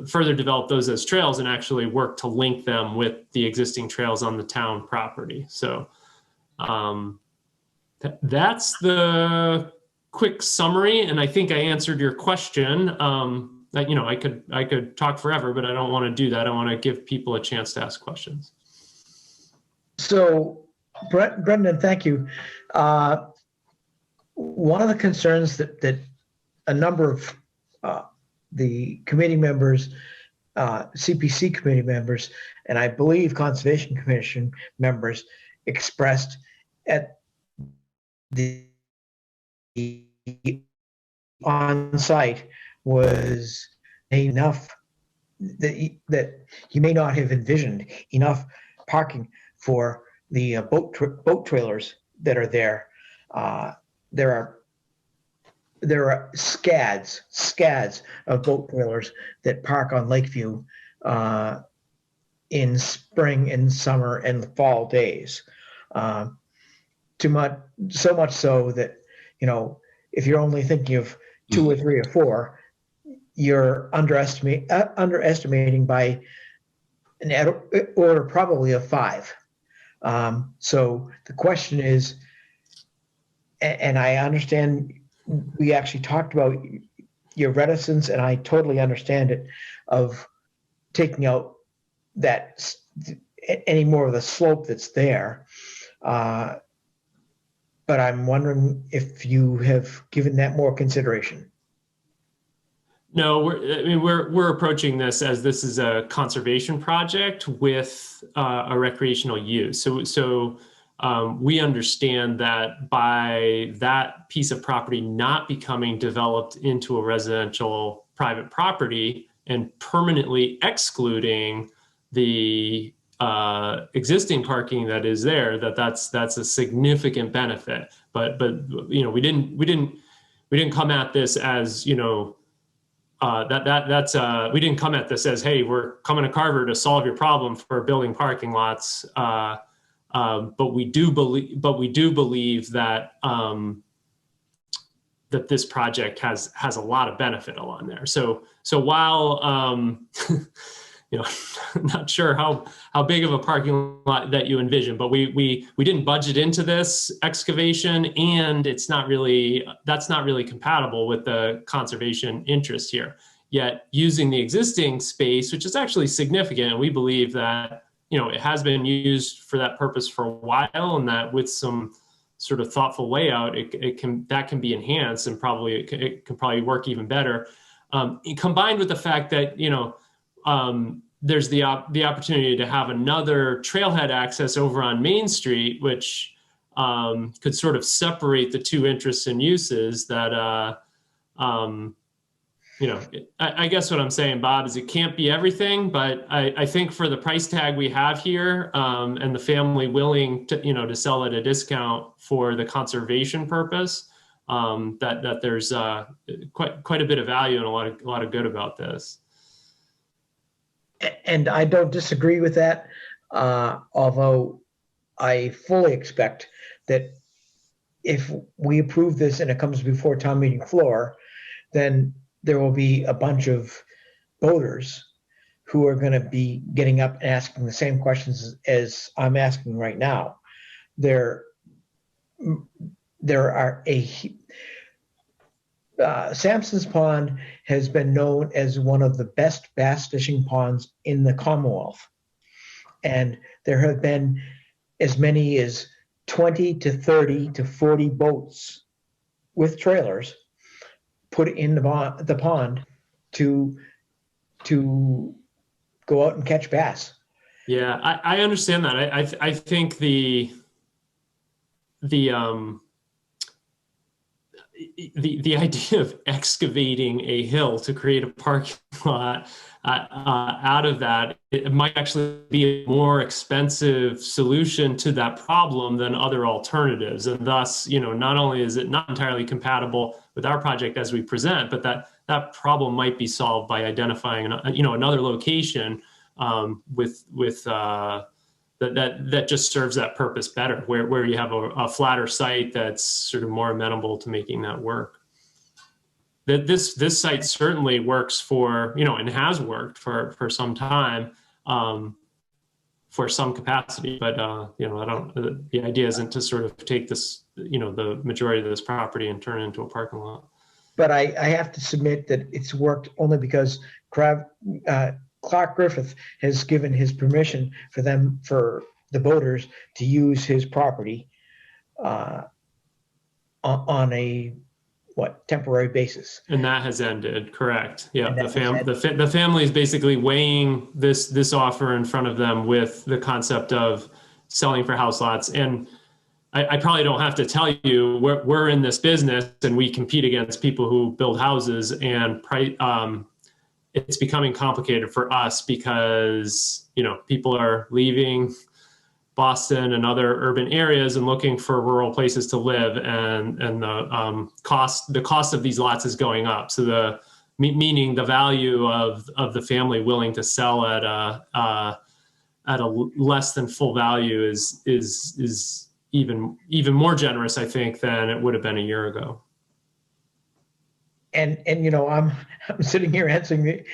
further develop those as trails and actually work to link them with the existing trails on the town property. So that's the quick summary, and I think I answered your question. I could talk forever, but I don't want to do that. I want to give people a chance to ask questions. So, Brendan, thank you. One of the concerns that a number of the committee members, CPC committee members, and I believe Conservation Commission members expressed at the on-site was enough that you may not have envisioned enough parking for the boat trailers that are there. There are scads of boat trailers that park on Lakeview in spring and summer and fall days. So much so that, if you're only thinking of 2 or 3 or 4, you're underestimating by an order probably of 5. So the question is, and I understand we actually talked about your reticence, and I totally understand it, of taking out that any more of the slope that's there. But I'm wondering if you have given that more consideration. No, we're approaching this as this is a conservation project with a recreational use. So we understand that by that piece of property not becoming developed into a residential private property and permanently excluding the existing parking that is there, that's a significant benefit. But you know, we didn't come at this as, you know, we didn't come at this as, hey, we're coming to Carver to solve your problem for building parking lots. But we do believe that that this project has a lot of benefit along there. So while you know, I'm not sure how big of a parking lot that you envision, but we didn't budget into this excavation, and that's not really compatible with the conservation interest here. Yet using the existing space, which is actually significant, and we believe that, you know, it has been used for that purpose for a while, and that with some sort of thoughtful layout, that can be enhanced, and it can probably work even better. Combined with the fact that, you know, there's the opportunity to have another trailhead access over on Main Street, which could sort of separate the two interests and uses that, you know, I guess what I'm saying, Bob, is it can't be everything, but I think for the price tag we have here, and the family willing to, you know, to sell at a discount for the conservation purpose, that there's quite a bit of value and a lot of good about this. And I don't disagree with that, although I fully expect that if we approve this and it comes before town meeting floor, then there will be a bunch of voters who are going to be getting up and asking the same questions as I'm asking right now. There are Sampson's Pond has been known as one of the best bass fishing ponds in the Commonwealth. And there have been as many as 20 to 30 to 40 boats with trailers put in the pond to go out and catch bass. Yeah, I understand that. I think the idea of excavating a hill to create a parking lot out of that, it might actually be a more expensive solution to that problem than other alternatives. And thus, you know, not only is it not entirely compatible with our project as we present, but that problem might be solved by identifying, you know, another location that just serves that purpose better, where you have a flatter site that's sort of more amenable to making that work. This site certainly works for, you know, and has worked for some time, for some capacity, but you know, the idea isn't to sort of take this, you know, the majority of this property and turn it into a parking lot. But I have to submit that it's worked only because Clark Griffith has given his permission for the boaters to use his property on a temporary basis. And that has ended, correct? Yeah, the family is basically weighing this offer in front of them with the concept of selling for house lots. And I probably don't have to tell you, we're in this business and we compete against people who build houses, and it's becoming complicated for us because, you know, people are leaving Boston and other urban areas and looking for rural places to live, and the cost of these lots is going up. So meaning the value of the family willing to sell at a less than full value is even more generous, I think, than it would have been a year ago. And you know, I'm sitting here asking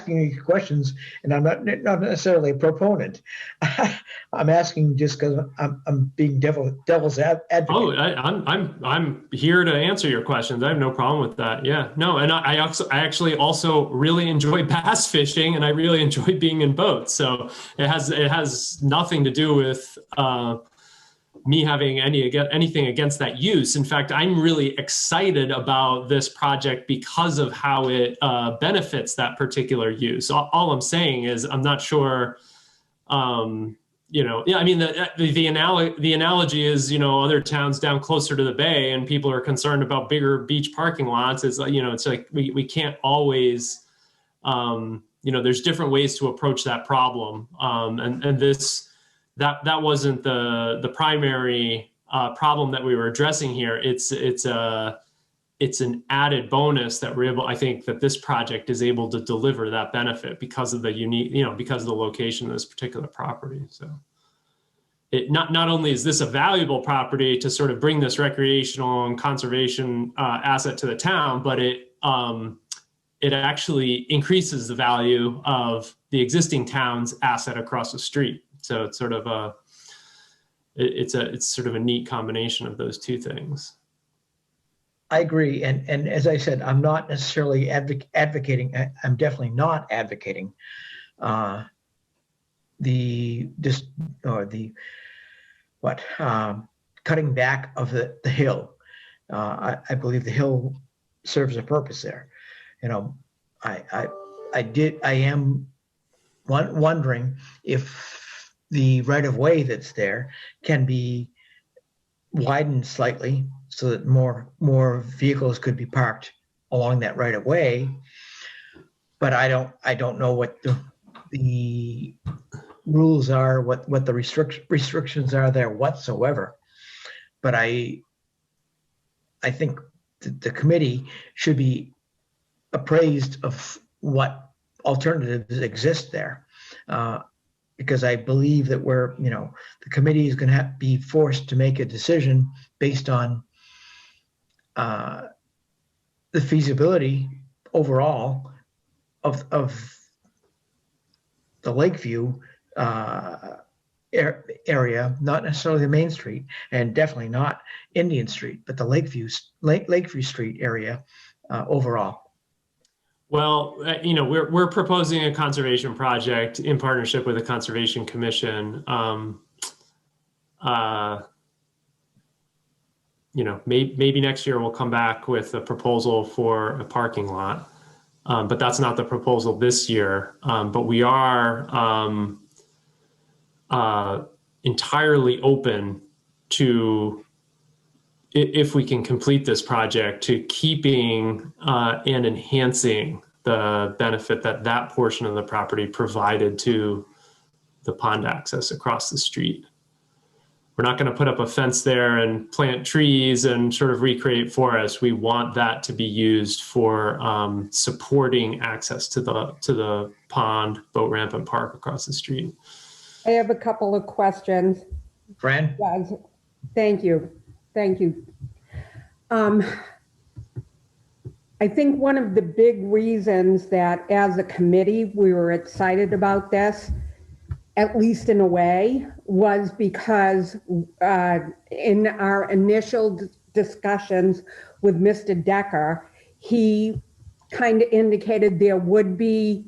you questions, and I'm not necessarily a proponent. I'm asking just because I'm being devil's advocate. Oh, I'm here to answer your questions. I have no problem with that. Yeah, no, and I actually also really enjoy bass fishing, and I really enjoy being in boats. So it has nothing to do with me having anything against that use. In fact, I'm really excited about this project because of how it benefits that particular use. All I'm saying is I'm not sure, you know, yeah, I mean, the analogy is, you know, other towns down closer to the bay and people are concerned about bigger beach parking lots. It's, you know, it's like we can't always, you there's different ways to approach that problem. And that wasn't the primary problem that we were addressing here. It's an added bonus that we're able, I think that this project is able to deliver that benefit because of the unique, because of the location of this particular property. So it not only is this a valuable property to sort of bring this recreational and conservation asset to the town, but it actually increases the value of the existing town's asset across the street. So it's sort of it's sort of a neat combination of those two things. I agree. And as I said, I'm not necessarily advocating, I'm definitely not advocating cutting back of the hill. I believe the hill serves a purpose there. I am wondering if the right of way that's there can be widened slightly so that more vehicles could be parked along that right of way. But I don't know what the rules are, what the restrictions are there whatsoever. But I think the committee should be appraised of what alternatives exist there, because I believe that the committee is going to be forced to make a decision based on the feasibility overall of the Lakeview area, not necessarily the Main Street, and definitely not Indian Street, but the Lakeview Street area overall. Well, we're proposing a conservation project in partnership with the Conservation Commission. Maybe next year we'll come back with a proposal for a parking lot, but that's not the proposal this year. But we are entirely open to, if we can complete this project, to keeping and enhancing the benefit that portion of the property provided to the pond access across the street. We're not going to put up a fence there and plant trees and sort of recreate forests. We want that to be used for supporting access to the pond, boat ramp, and park across the street. I have a couple of questions. Fran? Yes, thank you. I think one of the big reasons that as a committee we were excited about this, at least in a way, was because in our initial discussions with Mr. Decker, he kind of indicated there would be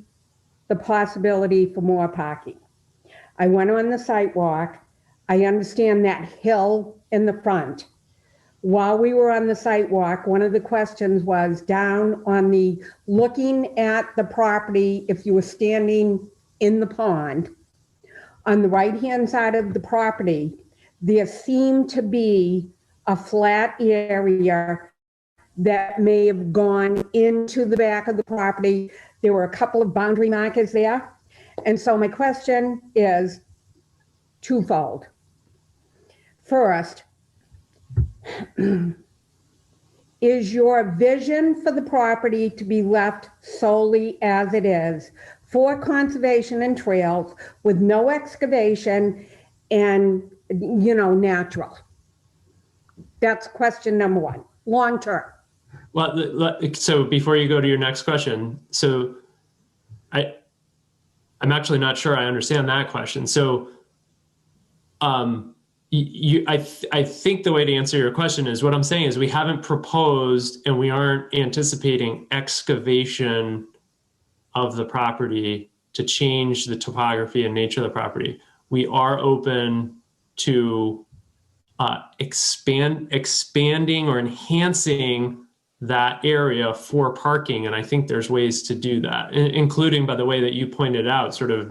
the possibility for more parking. I went on the sidewalk. I understand that hill in the front. While we were on the sidewalk, one of the questions was down on the, looking at the property, if you were standing in the pond, on the right-hand side of the property, there seemed to be a flat area that may have gone into the back of the property. There were a couple of boundary markers there. And so my question is twofold. First, is your vision for the property to be left solely as it is for conservation and trails with no excavation and, natural? That's question number one, long term. Well, so before you go to your next question, so I'm actually not sure I understand that question. So I think the way to answer your question is, what I'm saying is we haven't proposed and we aren't anticipating excavation of the property to change the topography and nature of the property. We are open to expanding or enhancing that area for parking. And I think there's ways to do that, including, by the way, that you pointed out, sort of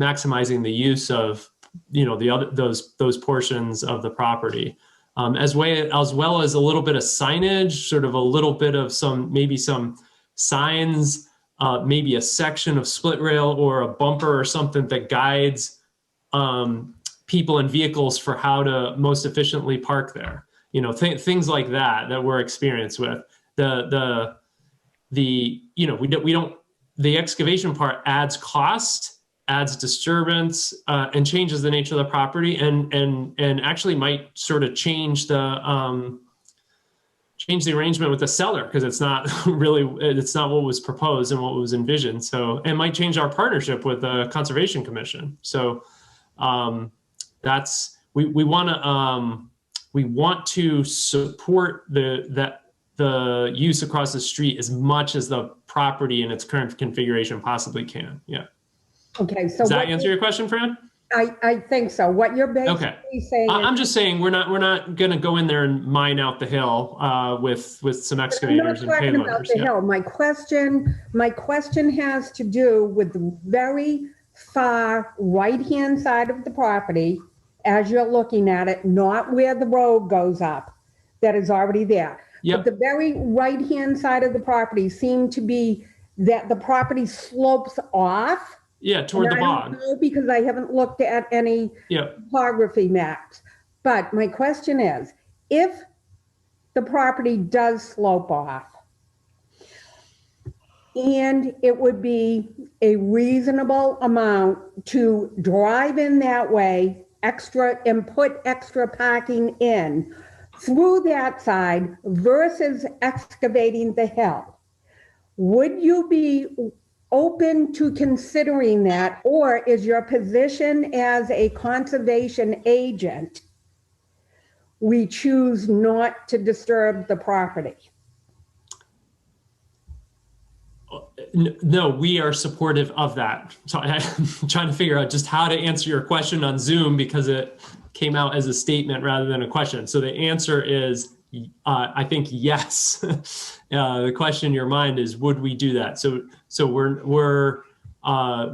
maximizing the use of those portions of the property, as well as a little bit of signage, sort of a little bit of some signs maybe a section of split rail or a bumper or something that guides people and vehicles for how to most efficiently park there. You know, things like that we're experienced with. The excavation part adds cost, adds disturbance, and changes the nature of the property, and actually might sort of change the arrangement with the seller, because it's not what was proposed and what was envisioned. So it might change our partnership with the Conservation Commission. So we want to support the use across the street as much as the property in its current configuration possibly can. Yeah. Okay. So does that answer your question, Fran? I think so. What you're basically saying I'm just saying we're not going to go in there and mine out the hill with some excavators and payloaders. The hill. My question has to do with the very far right-hand side of the property as you're looking at it, not where the road goes up, that is already there. Yep. But the very right-hand side of the property seemed to be that the property slopes off. Yeah, toward the bog. I don't know, because I haven't looked at any topography maps. But my question is, if the property does slope off, and it would be a reasonable amount to drive in that way, and put extra parking in through that side versus excavating the hill, would you be open to considering that, or is your position as a conservation agent, we choose not to disturb the property? No, we are supportive of that. So I'm trying to figure out just how to answer your question on Zoom, because it came out as a statement rather than a question. So the answer is, I think, yes. The question in your mind is, would we do that? So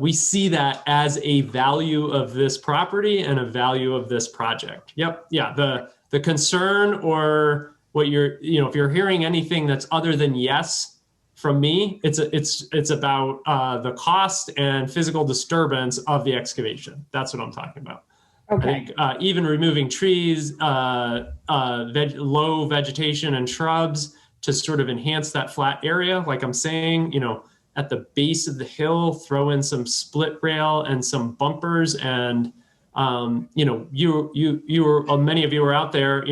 we see that as a value of this property and a value of this project. Yep. Yeah. The concern, or what if you're hearing anything that's other than yes from me, it's about the cost and physical disturbance of the excavation. That's what I'm talking about. Okay. I think even removing trees, low vegetation and shrubs to sort of enhance that flat area, like I'm saying, at the base of the hill, throw in some split rail and some bumpers, and many of you are out there.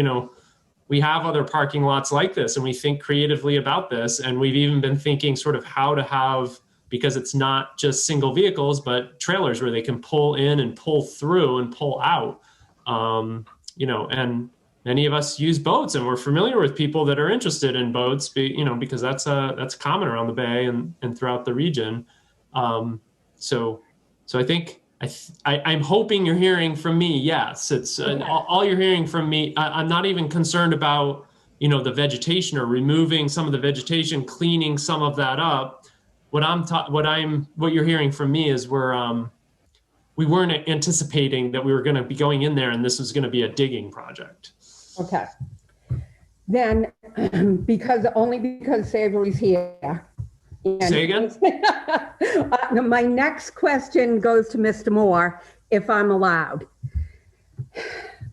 We have other parking lots like this, and we think creatively about this, and we've even been thinking sort of how to have, because it's not just single vehicles, but trailers where they can pull in and pull through and pull out. And many of us use boats, and we're familiar with people that are interested in boats, because that's common around the bay and throughout the region. So I think I'm hoping you're hearing from me. Yes, it's all you're hearing from me. I'm not even concerned about the vegetation or removing some of the vegetation, cleaning some of that up. What you're hearing from me is we weren't anticipating that we were going to be going in there and this was going to be a digging project. Okay. Then, because Savory's here. Say again? My next question goes to Mr. Moore, if I'm allowed.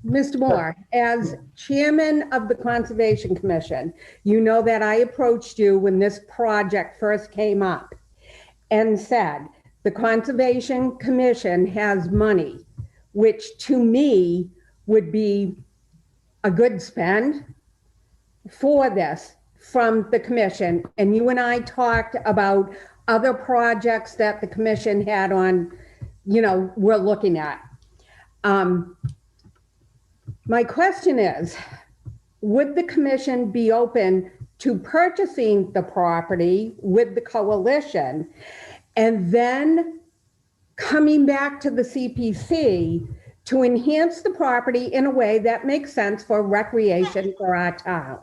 Mr. Moore, as chairman of the Conservation Commission, you know that I approached you when this project first came up and said, the Conservation Commission has money, which to me would be a good spend for this from the commission. And you and I talked about other projects that the commission had on, we're looking at. My question is, would the commission be open to purchasing the property with the coalition and then coming back to the CPC to enhance the property in a way that makes sense for recreation for our town?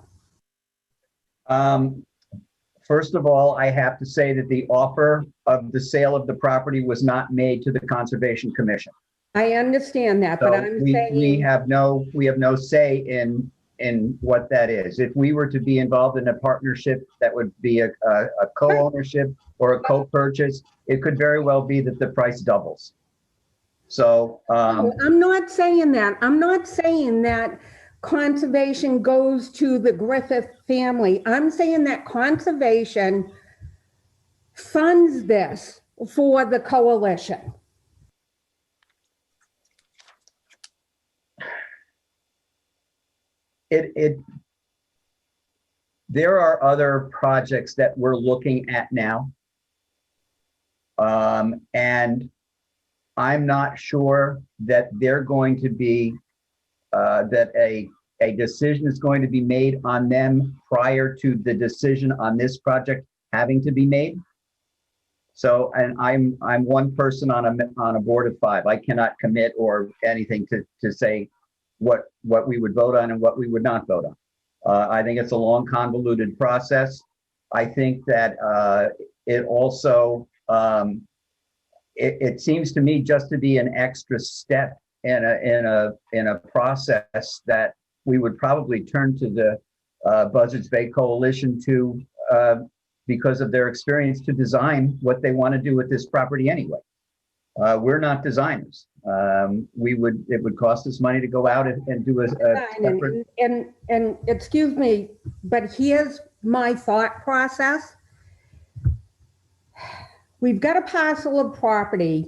First of all, I have to say that the offer of the sale of the property was not made to the Conservation Commission. I understand that, So but I'm saying we have no say in in what that is. If we were to be involved in a partnership, that would be a co-ownership or a co-purchase. It could very well be that the price doubles. So No, I'm not saying that. I'm not saying that conservation goes to the Griffith family. I'm saying that conservation funds this for the coalition. There are other projects that we're looking at now. And I'm not sure that they're going to be, that a decision is going to be made on them prior to the decision on this project having to be made. So, and I'm one person on a board of 5. I cannot commit or anything to say what we would vote on and what we would not vote on. I think it's a long, convoluted process. I think that it also, it seems to me just to be an extra step in a process that we would probably turn to the Buzzards Bay Coalition to, because of their experience, to design what they want to do with this property anyway. We're not designers. It would cost us money to go out and do a separate. And excuse me, but here's my thought process. We've got a parcel of property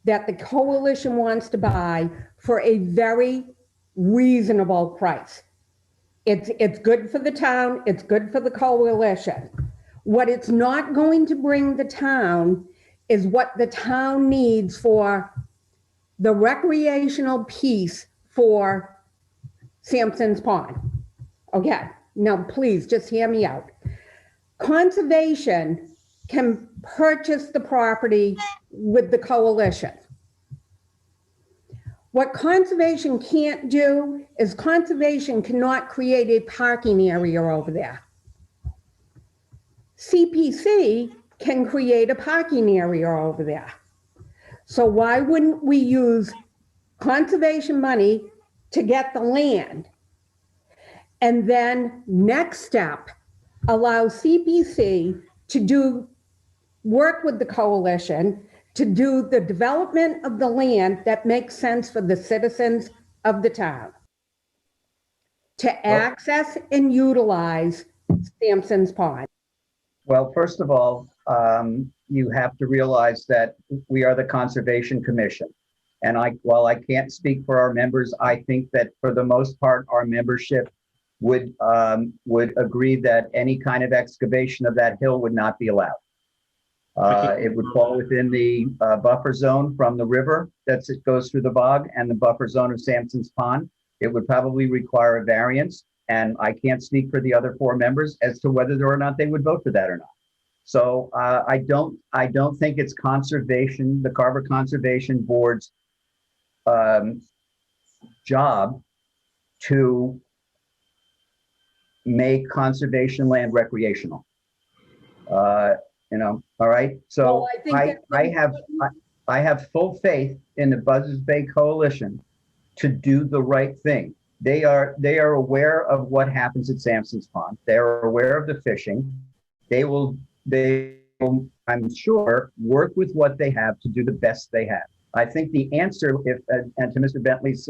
that the coalition wants to buy for a very reasonable price. It's good for the town, it's good for the coalition. What it's not going to bring the town is what the town needs for the recreational piece for Sampson's Pond. Okay, now please just hear me out. Conservation can purchase the property with the coalition. What conservation can't do is conservation cannot create a parking area over there. CPC can create a parking area over there. So why wouldn't we use conservation money to get the land? And then next step, allow CPC to work with the coalition to do the development of the land that makes sense for the citizens of the town, to access and utilize Sampson's Pond. Well, first of all, you have to realize that we are the Conservation Commission. And while I can't speak for our members, I think that for the most part, our membership would agree that any kind of excavation of that hill would not be allowed. It would fall within the buffer zone from the river it goes through the bog and the buffer zone of Sampson's Pond. It would probably require a variance, and I can't speak for the other 4 members as to whether or not they would vote for that or not. So I don't think it's conservation, the Carver Conservation Board's job to make conservation land recreational. All right. So well, I have full faith in the Buzzards Bay Coalition to do the right thing. They are aware of what happens at Sampson's Pond. They are aware of the fishing. They will, I'm sure, work with what they have to do the best they have. I think the answer, and to Mr. Bentley's,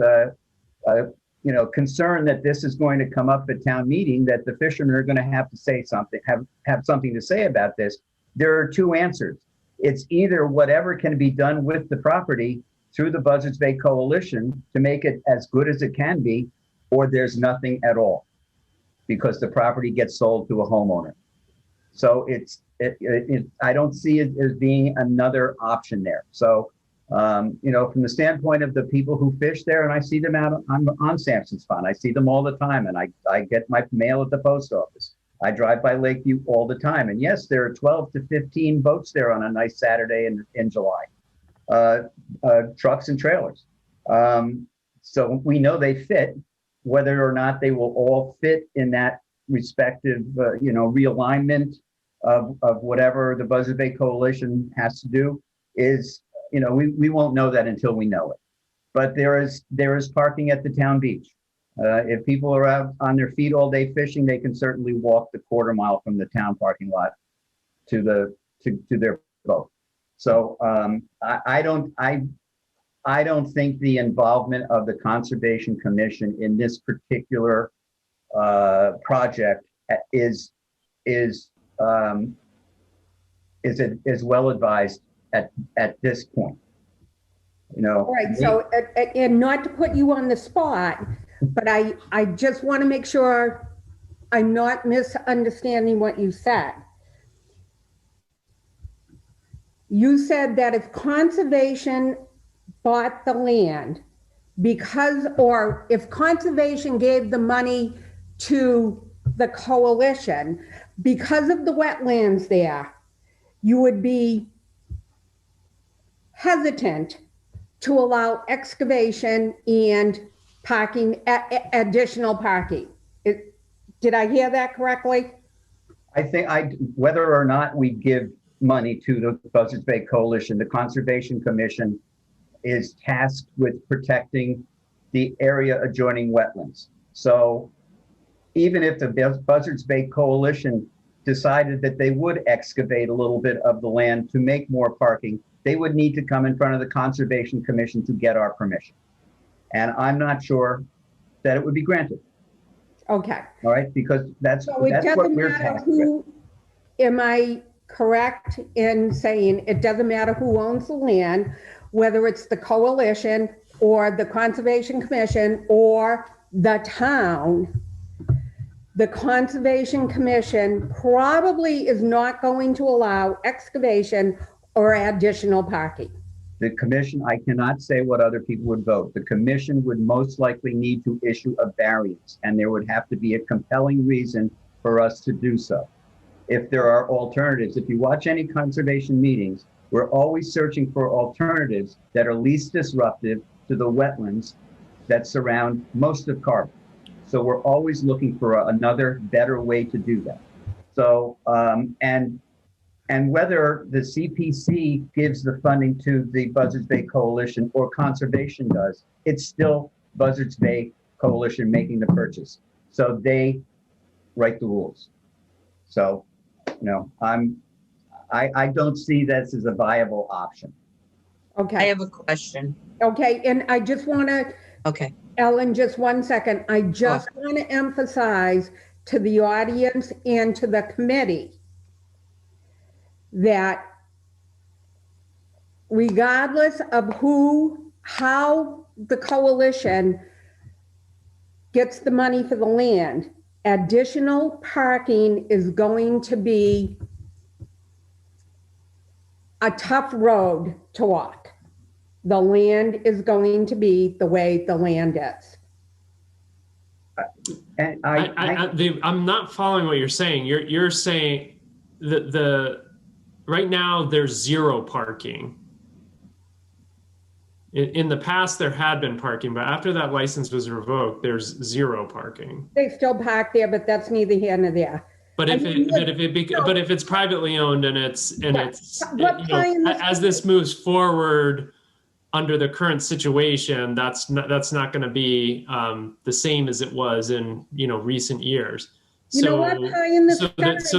concern that this is going to come up at town meeting, that the fishermen are going to have to say something, have something to say about this. There are 2 answers. It's either whatever can be done with the property through the Buzzards Bay Coalition to make it as good as it can be, or there's nothing at all because the property gets sold to a homeowner. So I don't see it as being another option there. So, from the standpoint of the people who fish there, and I see them out on Sampson's Pond, I see them all the time, and I get my mail at the post office. I drive by Lakeview all the time. And yes, there are 12 to 15 boats there on a nice Saturday in July, trucks and trailers. So we know they fit. Whether or not they will all fit in that respective, realignment of whatever the Buzzards Bay Coalition has to do is, we won't know that until we know it. But there is parking at the town beach. If people are out on their feet all day fishing, they can certainly walk the quarter mile from the town parking lot to their boat. So I don't think the involvement of the Conservation Commission in this particular project is well advised at this point. You know. All right, so, and not to put you on the spot, but I just want to make sure I'm not misunderstanding what you said. You said that if conservation bought the land or if conservation gave the money to the coalition, because of the wetlands there, you would be hesitant to allow excavation and parking, additional parking. Did I hear that correctly? I think whether or not we give money to the Buzzards Bay Coalition, the Conservation Commission is tasked with protecting the area adjoining wetlands. So even if the Buzzards Bay Coalition decided that they would excavate a little bit of the land to make more parking, they would need to come in front of the Conservation Commission to get our permission. And I'm not sure that it would be granted. Okay. All right, because that's So it what doesn't we're matter tasked with. who, am I correct in saying it doesn't matter who owns the land, whether it's the coalition or the Conservation Commission or the town? The Conservation Commission probably is not going to allow excavation or additional parking. The commission, I cannot say what other people would vote. The commission would most likely need to issue a variance, and there would have to be a compelling reason for us to do so. If there are alternatives, if you watch any conservation meetings, we're always searching for alternatives that are least disruptive to the wetlands that surround most of Carver. So we're always looking for another better way to do that. So, and whether the CPC gives the funding to the Buzzards Bay Coalition or Conservation does, it's still Buzzards Bay Coalition making the purchase. So they write the rules. So, you know, I don't see this as a viable option. Okay. I have a question. Okay, and I just want to, Okay. Ellen, just 1 second. I just want to emphasize to the audience and to the committee that regardless of how the coalition gets the money for the land, additional parking is going to be a tough road to walk. The land is going to be the way the land is. And I'm not following what you're saying. You're saying that right now there's zero parking. In the past there had been parking, but after that license was revoked, there's zero parking. They still park there, but that's neither here nor there. But if it's privately owned and it's as this moves forward under the current situation, that's not going to be the same as it was in recent years. So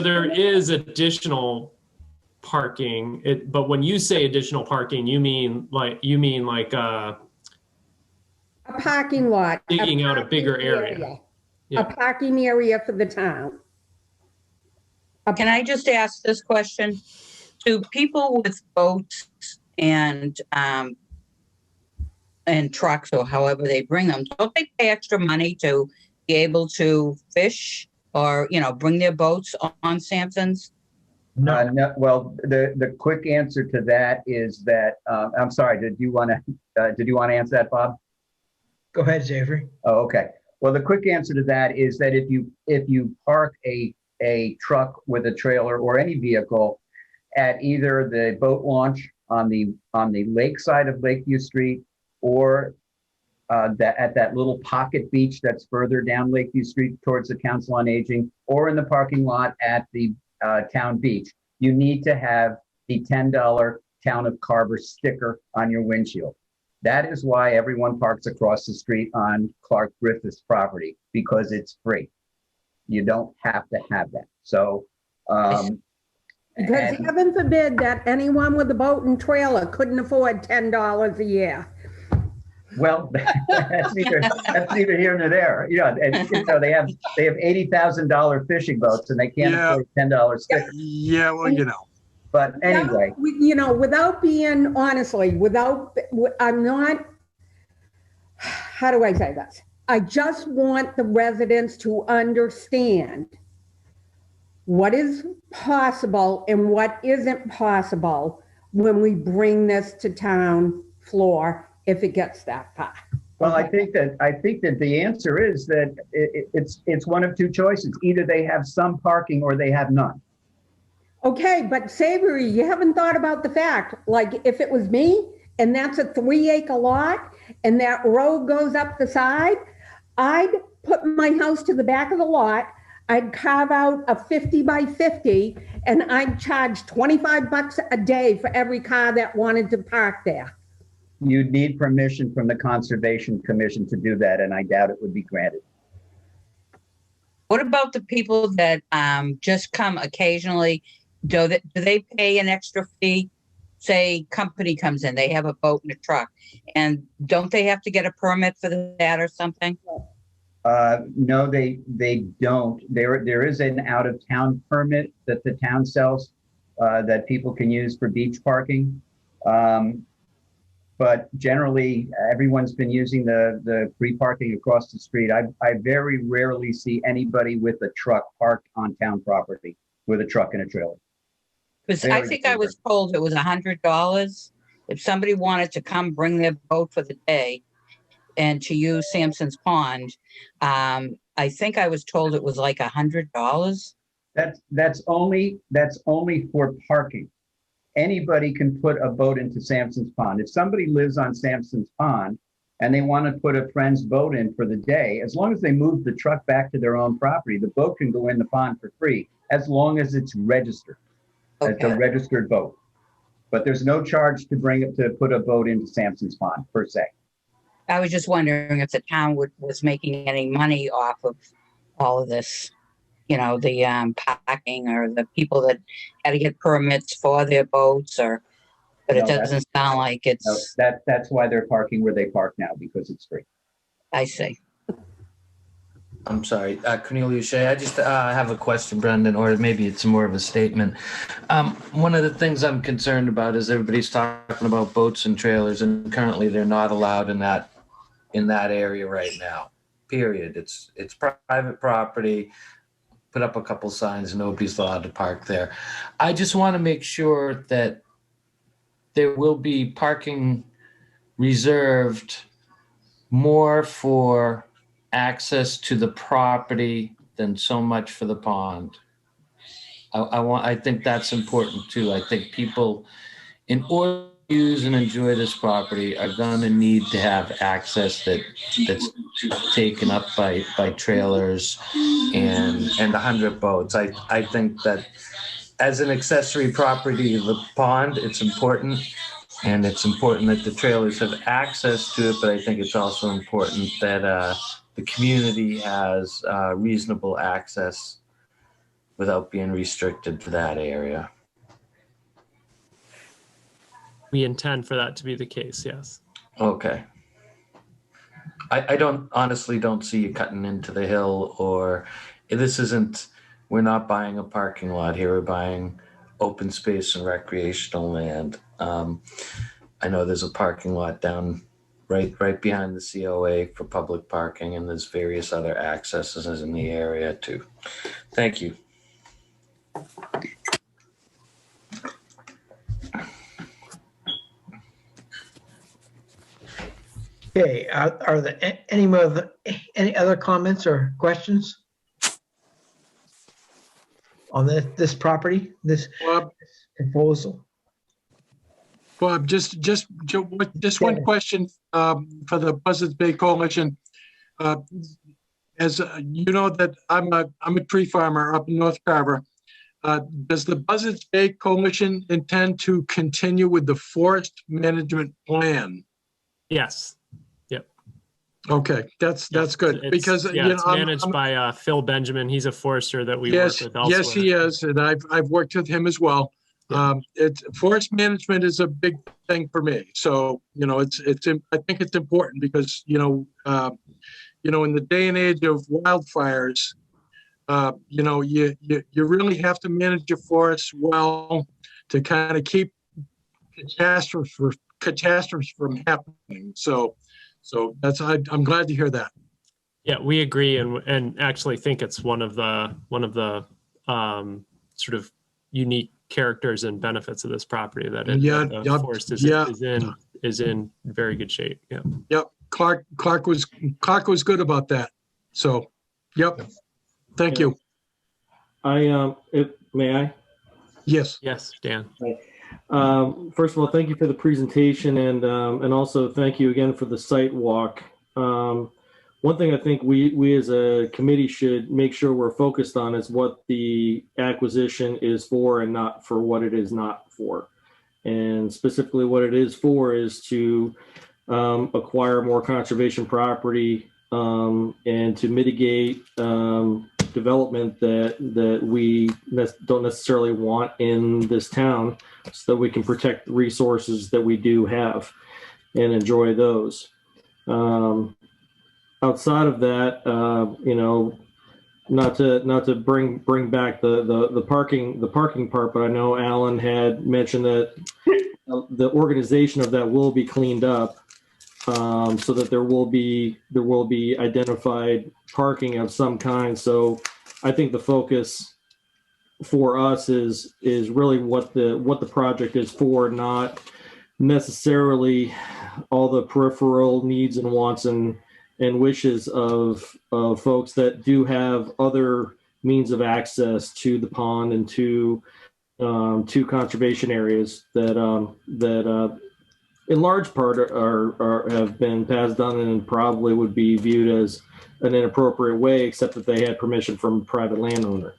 there is additional parking. But when you say additional parking, you mean like a parking lot, digging out a bigger area. Yeah. A parking area for the town. Can I just ask this question? Do people with boats and trucks or however they bring them, don't they pay extra money to be able to fish or, bring their boats on Sampson's? No. Well, the quick answer to that is that I'm sorry. Did you want to answer that, Bob? Go ahead, Xavier. Oh, okay. Well, the quick answer to that is that if you park a truck with a trailer or any vehicle at either the boat launch on the lake side of Lakeview Street or at that little pocket beach that's further down Lakeview Street towards the Council on Aging, or in the parking lot at the town beach, you need to have the $10 Town of Carver sticker on your windshield. That is why everyone parks across the street on Clark Griffith's property, because it's free. You don't have to have that. So, Because and- heaven forbid that anyone with a boat and trailer couldn't afford $10 a year. well, that's neither here nor there. You know, and, you know, they have $80,000 fishing boats and they can't Yeah. afford $10 sticker. Yeah, well, you know. But anyway, You know, without being, honestly, I'm not, how do I say this? I just want the residents to understand what is possible and what isn't possible when we bring this to town floor, if it gets that far. well, I think that the answer is that it's one of two choices. Either they have some parking or they have none. Okay, but Savory, you haven't thought about the fact, like, if it was me, and that's a 3-acre lot, and that road goes up the side, I'd put my house to the back of the lot, I'd carve out a 50 by 50, and I'd charge $25 a day for every car that wanted to park there. You'd need permission from the Conservation Commission to do that, and I doubt it would be granted. What about the people that just come occasionally? Do they pay an extra fee? Say company comes in, they have a boat and a truck, and don't they have to get a permit for that or something? No, they don't. There is an out-of-town permit that the town sells that people can use for beach parking. But generally, everyone's been using the free parking across the street. I very rarely see anybody with a truck parked on town property with a truck and a trailer. Because I Very think I rare. was told it was $100 if somebody wanted to come bring their boat for the day and to use Sampson's Pond. I think I was told it was like $100. That's only for parking. Anybody can put a boat into Sampson's Pond. If somebody lives on Sampson's Pond and they want to put a friend's boat in for the day, as long as they move the truck back to their own property, the boat can go in the pond for free, as long as it's registered. It's a Okay. registered boat. But there's no charge to put a boat into Sampson's Pond per se. I was just wondering if the town was making any money off of all of this, you know, the parking or the people that had to get permits for their boats, but No, it doesn't sound like No, it's. that's why they're parking where they park now, because it's free. I see. I'm sorry, Cornelia Shea, I just have a question, Brendan, or maybe it's more of a statement. One of the things I'm concerned about is everybody's talking about boats and trailers, and currently they're not allowed in that area right now, period. It's private property. Put up a couple signs, nobody's allowed to park there. I just want to make sure that there will be parking reserved more for access to the property than so much for the pond. I think that's important too. I think people, in order to use and enjoy this property, are gonna need to have access that's taken up by trailers and 100 boats. I think that as an accessory property of the pond, it's important. And it's important that the trailers have access to it, but I think it's also important that the community has reasonable access without being restricted to that area. We intend for that to be the case, yes. Okay. I honestly don't see you cutting into the hill, or we're not buying a parking lot here, we're buying open space and recreational land. I know there's a parking lot down right behind the COA for public parking, and there's various other accesses in the area too. Thank you. Okay, are there any other comments or questions on this property, this proposal? Bob, just one question for the Buzzards Bay Coalition. As you know that I'm a tree farmer up in North Carver. Does the Buzzards Bay Coalition intend to continue with the forest management plan? Yes. Okay, that's good It's- because yeah, it's managed by Phil Benjamin. He's a forester that we yes, work with elsewhere. yes, he is, and I've worked with him as well. Yeah. Forest management is a big thing for me. So I think it's important because in the day and age of wildfires, you really have to manage your forests well to kind of keep catastrophes from happening. So I'm glad to hear that. Yeah, we agree, and actually think it's one of the sort of unique characters and benefits of this property that the forest is in very good shape. Yeah. Yep. Clark was good about that. So, yep. Thank you. May I? Yes. Yes, Dan. First of all, thank you for the presentation, and also thank you again for the site walk. One thing I think we as a committee should make sure we're focused on is what the acquisition is for and not for what it is not for. And specifically what it is for is to acquire more conservation property and to mitigate development that we don't necessarily want in this town, so that we can protect the resources that we do have and enjoy those. Outside of that, not to bring back the parking part, but I know Alan had mentioned that the organization of that will be cleaned up, so that there will be identified parking of some kind. So I think the focus for us is really what the project is for, not necessarily all the peripheral needs and wants and wishes of folks that do have other means of access to the pond and to conservation areas that in large part have been passed on and probably would be viewed as an inappropriate way, except that they had permission from a private landowner.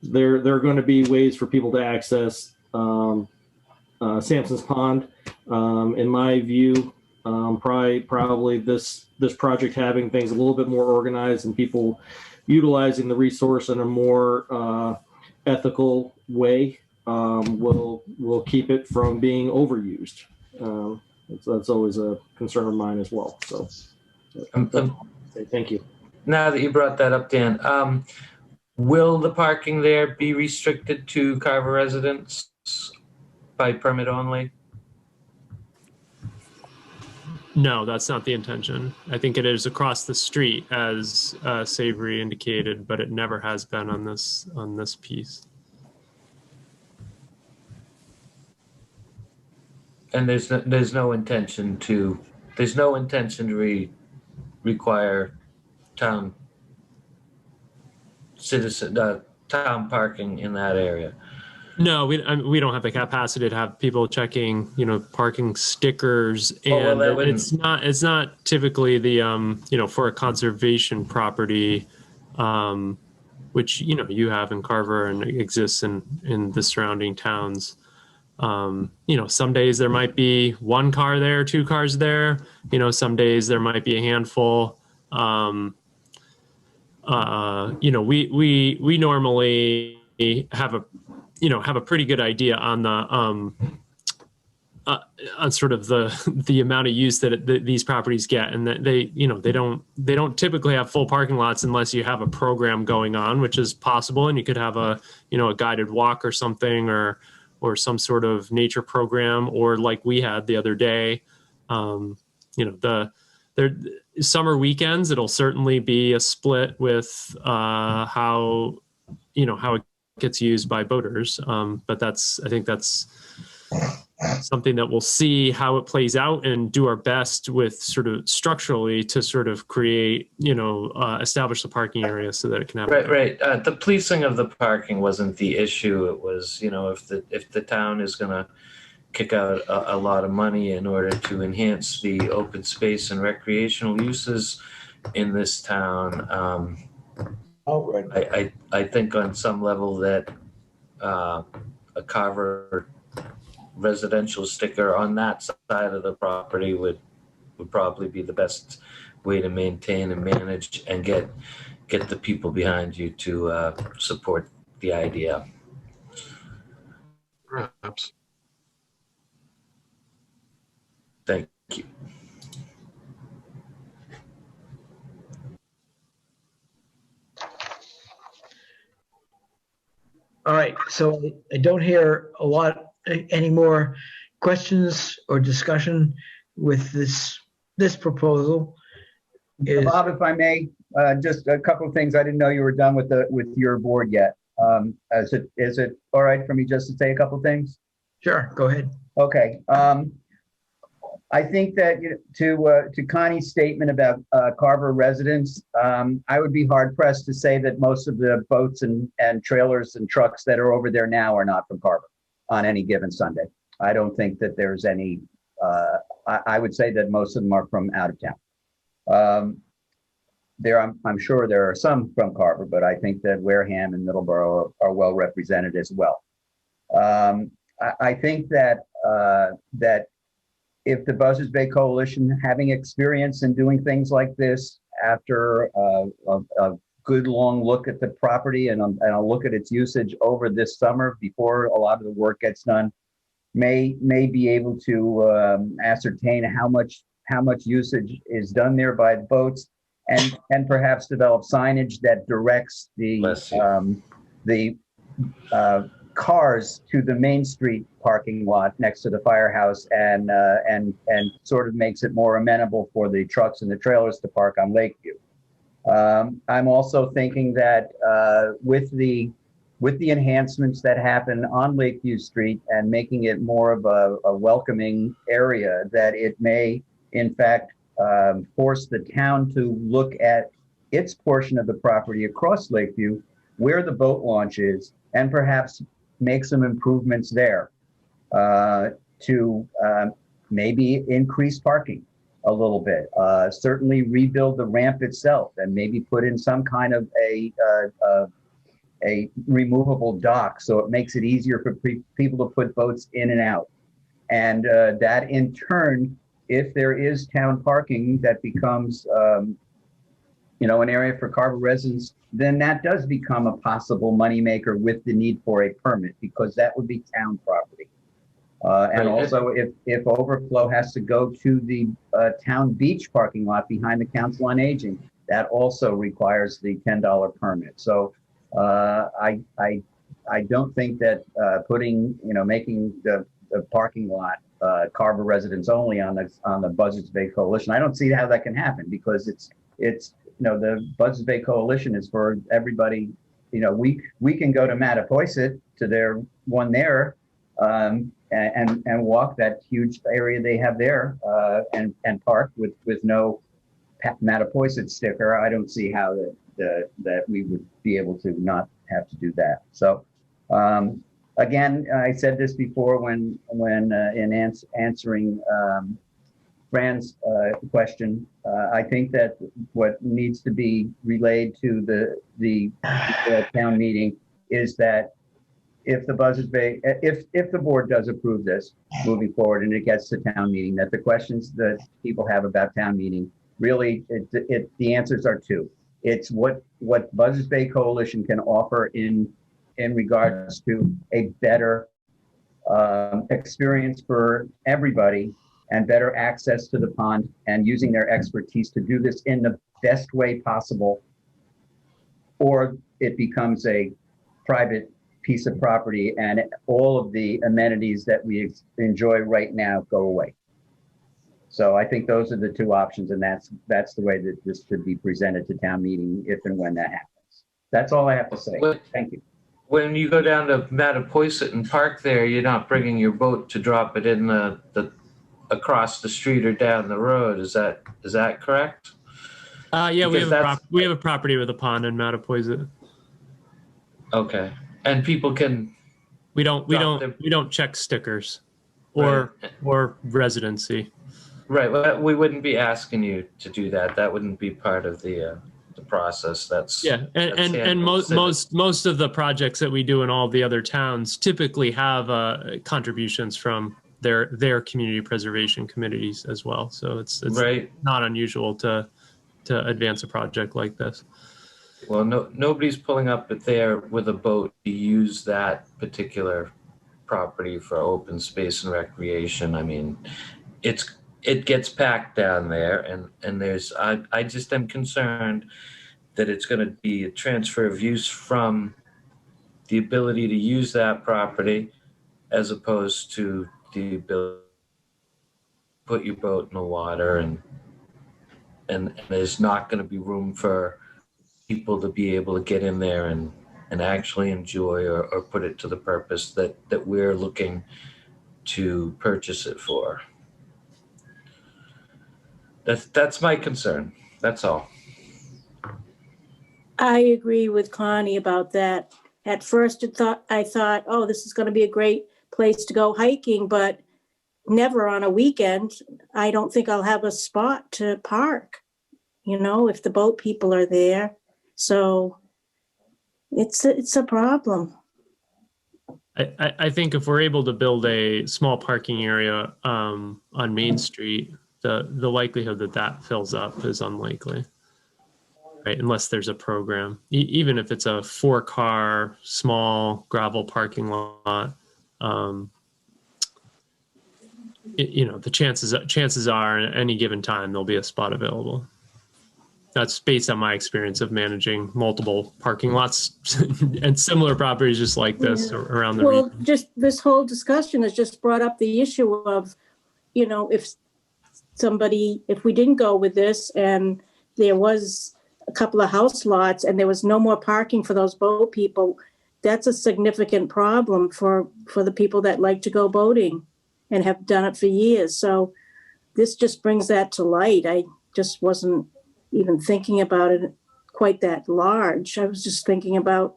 There are going to be ways for people to access Sampson's Pond. In my view, probably this project having things a little bit more organized and people utilizing the resource in a more ethical way will keep it from being overused. That's always a concern of mine as well. So thank you. Now that you brought that up, Dan, will the parking there be restricted to Carver residents by permit only? No, that's not the intention. I think it is across the street, as Savory indicated, but it never has been on this piece. And there's no intention to require town town parking in that area. No, we don't have the capacity to have people checking, parking stickers, and it's not typically the for a conservation property, which you have in Carver and exists in the surrounding towns. Some days there might be one car there, two cars there. Some days there might be a handful. We normally have a pretty good idea on the on sort of the amount of use that these properties get, and that they don't typically have full parking lots unless you have a program going on, which is possible, and you could have a guided walk or something, or some sort of nature program, or like we had the other day, the summer weekends, it'll certainly be a split with how it gets used by boaters. But I think that's something that we'll see how it plays out and do our best with sort of structurally to sort of create, establish the parking area so that it can happen. Right. The policing of the parking wasn't the issue. It was, if the town is going to kick out a lot of money in order to enhance the open space and recreational uses in this town. I think on some level that a Carver residential sticker on that side of the property would probably be the best way to maintain and manage and get the people behind you to support the idea. Perhaps. Thank you. All right, so I don't hear any more questions or discussion with this proposal. Bob, if I may, just a couple of things. I didn't know you were done with your board yet. Is it all right for me just to say a couple of things? Sure, go ahead. Okay. I think that to Connie's statement about Carver residents, I would be hard pressed to say that most of the boats and trailers and trucks that are over there now are not from Carver on any given Sunday. I don't think that there's any. I would say that most of them are from out of town. I'm sure there are some from Carver, but I think that Wareham and Middleborough are well represented as well. I think that if the Buzzards Bay Coalition, having experience in doing things like this after a good long look at the property and a look at its usage over this summer before a lot of the work gets done, may be able to ascertain how much usage is done there by the boats, and perhaps develop signage that directs the cars to the Main Street parking lot next to the firehouse, and sort of makes it more amenable for the trucks and the trailers to park on Lakeview. I'm also thinking that with the enhancements that happen on Lakeview Street and making it more of a welcoming area, that it may in fact force the town to look at its portion of the property across Lakeview where the boat launch is, and perhaps make some improvements there to maybe increase parking a little bit. Certainly rebuild the ramp itself, and maybe put in some kind of a removable dock so it makes it easier for people to put boats in and out. And that in turn, if there is town parking that becomes an area for Carver residents, then that does become a possible moneymaker with the need for a permit, because that would be town property. And also, if overflow has to go to the town beach parking lot behind the Council on Aging, that also requires the $10 permit. So I don't think that making the parking lot Carver residents only on the Buzzards Bay Coalition, I don't see how that can happen, because it's the Buzzards Bay Coalition is for everybody. We can go to Mattapoisett to their one there, and walk that huge area they have there, and park with no Mattapoisett sticker. I don't see how that we would be able to not have to do that. So again, I said this before when in answering Fran's question. I think that what needs to be relayed to the town meeting is that if the Buzzards Bay, if the board does approve this moving forward and it gets to town meeting, that the questions that people have about town meeting, really, the answers are two. It's what Buzzards Bay Coalition can offer in regards to a better experience for everybody, and better access to the pond, and using their expertise to do this in the best way possible, or it becomes a private piece of property and all of the amenities that we enjoy right now go away. So I think those are the two options, and that's the way that this should be presented to town meeting if and when that happens. That's all I have to say. Thank you. When you go down to Mattapoisett and park there, you're not bringing your boat to drop it in the across the street or down the road. Is that correct? Yeah, we have a property with a pond in Mattapoisett. Okay, and people can. We don't check stickers, or residency. Right. Well, we wouldn't be asking you to do that. That wouldn't be part of the the process. That's Yeah, that's and handled most of the projects that we do in all the other towns typically have contributions from their community preservation committees as well. So it's right. not unusual to advance a project like this. Well, nobody's pulling up there with a boat to use that particular property for open space and recreation. I mean, it gets packed down there, and there's I just am concerned that it's going to be a transfer of use from the ability to use that property as opposed to the ability to put your boat in the water, and there's not going to be room for people to be able to get in there and actually enjoy or put it to the purpose that we're looking to purchase it for. That's my concern. That's all. I agree with Connie about that. At first I thought, oh, this is going to be a great place to go hiking, but never on a weekend. I don't think I'll have a spot to park, if the boat people are there. So it's a problem. I think if we're able to build a small parking area on Main Street, the likelihood that fills up is unlikely, right? Unless there's a program, even if it's a 4-car small gravel parking lot, the chances are at any given time there'll be a spot available. That's based on my experience of managing multiple parking lots and similar properties just like this around the region. Well, just this whole discussion has just brought up the issue of, if we didn't go with this and there was a couple of house lots and there was no more parking for those boat people, that's a significant problem for the people that like to go boating and have done it for years. So this just brings that to light. I just wasn't even thinking about it quite that large. I was just thinking about,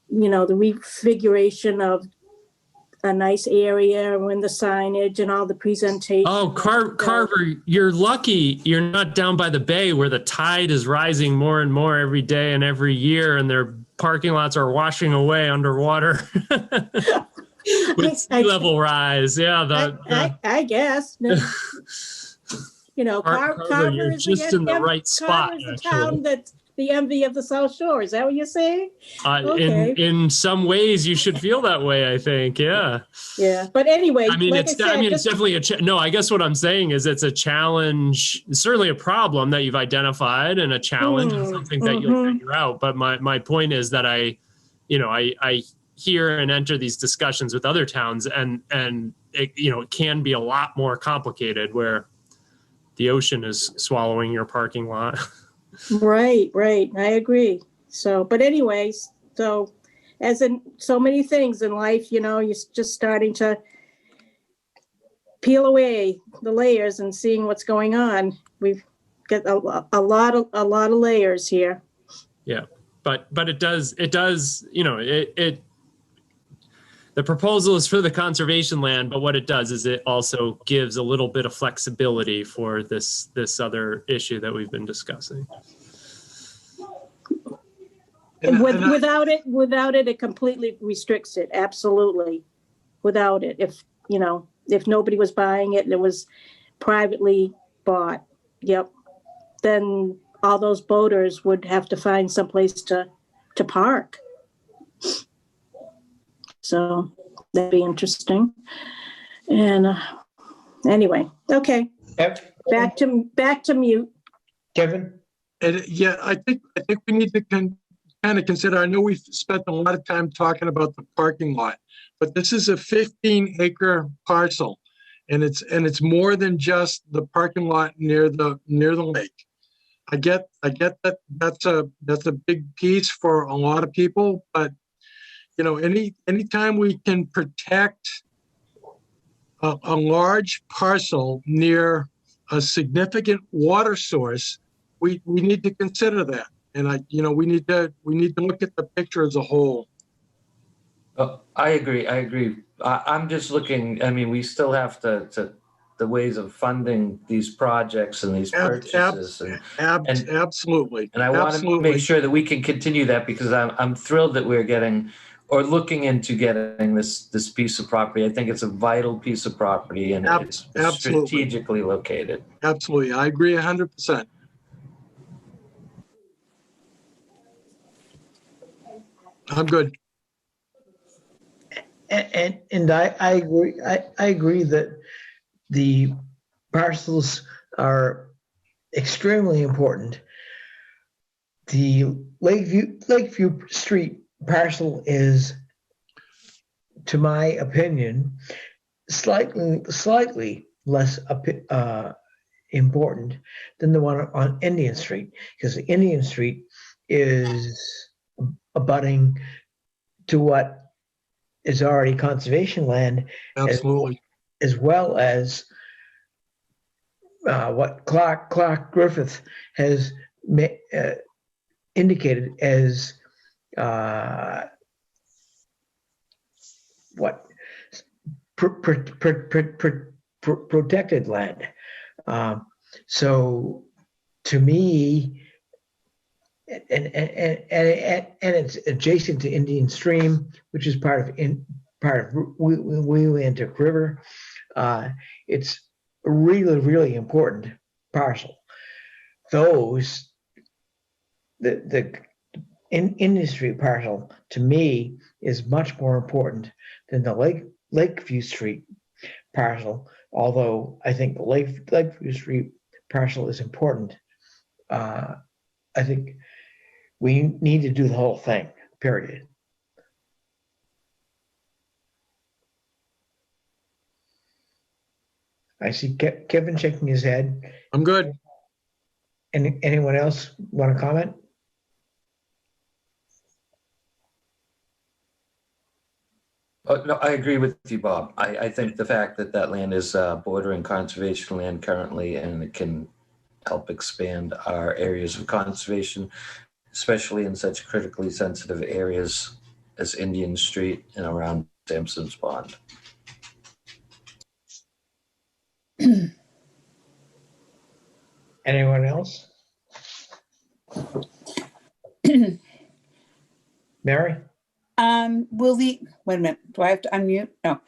the refiguration of a nice area and the signage and all the presentation. Oh, Carver, you're lucky you're not down by the bay where the tide is rising more and more every day and every year, and their parking lots are washing away underwater with sea level rise. Yeah, I guess. Carver you're is just in the right spot. Carver is a town that's the envy of the South Shore. Is that what you're saying? Okay. In some ways, you should feel that way, I think. Yeah. Yeah. But anyway, it's definitely no, I guess what I'm saying is it's a challenge, certainly a problem that you've identified, and a challenge and something that you'll figure out. But my point is that I hear and enter these discussions with other towns, and it can be a lot more complicated where the ocean is swallowing your parking lot. Right. I agree. So, but anyways, as in so many things in life, you're just starting to peel away the layers and seeing what's going on. We've got a lot of layers here. Yeah, but it does, the proposal is for the conservation land, but what it does is it also gives a little bit of flexibility for this other issue that we've been discussing. Without it, it completely restricts it. Absolutely. Without it, if nobody was buying it and it was privately bought, then all those boaters would have to find someplace to park. So that'd be interesting. And anyway, okay. Back to mute. Kevin? I think we need to kind of consider, I know we've spent a lot of time talking about the parking lot, but this is a 15-acre parcel, and it's more than just the parking lot near the lake. I get that that's a big piece for a lot of people, but anytime we can protect a large parcel near a significant water source, we need to consider that. And we need to look at the picture as a whole. I agree. I'm just looking, we still have to the ways of funding these projects and these purchases. Absolutely. And I want to make sure that we can continue that, because I'm thrilled that we're getting or looking into getting this piece of property. I think it's a vital piece of property, and it's strategically located. Absolutely. I agree 100%. I'm good. And I agree. I agree that the parcels are extremely important. The Lakeview Street parcel is, to my opinion, slightly less important than the one on Indian Street, because Indian Street is abutting to what is already conservation land, Absolutely. as well as what Clark Griffith has indicated as what protected land. So to me, and it's adjacent to Indian Stream, which is part of Willimantic River. It's a really important parcel. The industry parcel, to me, is much more important than the Lakeview Street parcel, although I think the Lakeview Street parcel is important. I think we need to do the whole thing, period. I see Kevin shaking his head. I'm good. Anyone else want to comment? No, I agree with you, Bob. I think the fact that land is bordering conservation land currently, and it can help expand our areas of conservation, especially in such critically sensitive areas as Indian Street and around Sampson's Pond. Anyone else? Mary? Wait a minute, do I have to unmute? No.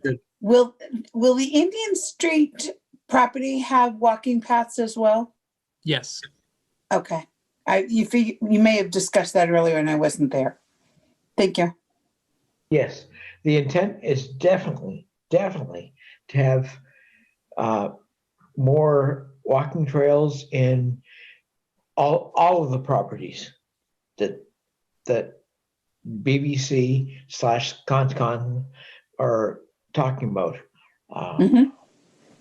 Good. Will the Indian Street property have walking paths as well? Yes. Okay. You may have discussed that earlier and I wasn't there. Thank you. Yes, the intent is definitely to have more walking trails in all of the properties that BBC/ConsCon are talking about.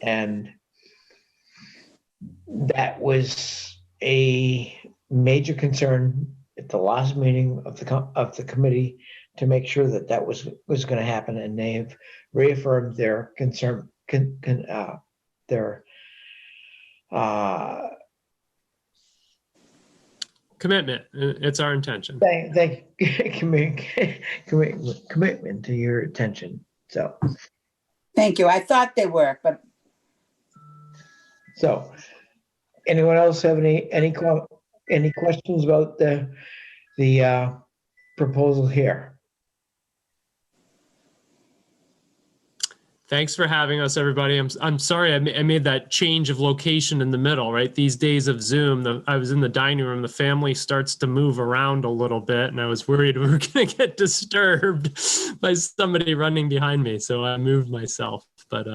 And that was a major concern at the last meeting of the committee, to make sure that was going to happen, and they've reaffirmed their concern, their commitment. It's our intention. Thank commitment to your attention. So thank you. I thought they were, but so anyone else have any questions about the proposal here? Thanks for having us, everybody. I'm sorry I made that change of location in the middle, right? These days of Zoom, I was in the dining room. The family starts to move around a little bit, and I was worried we were going to get disturbed by somebody running behind me, so I moved myself. But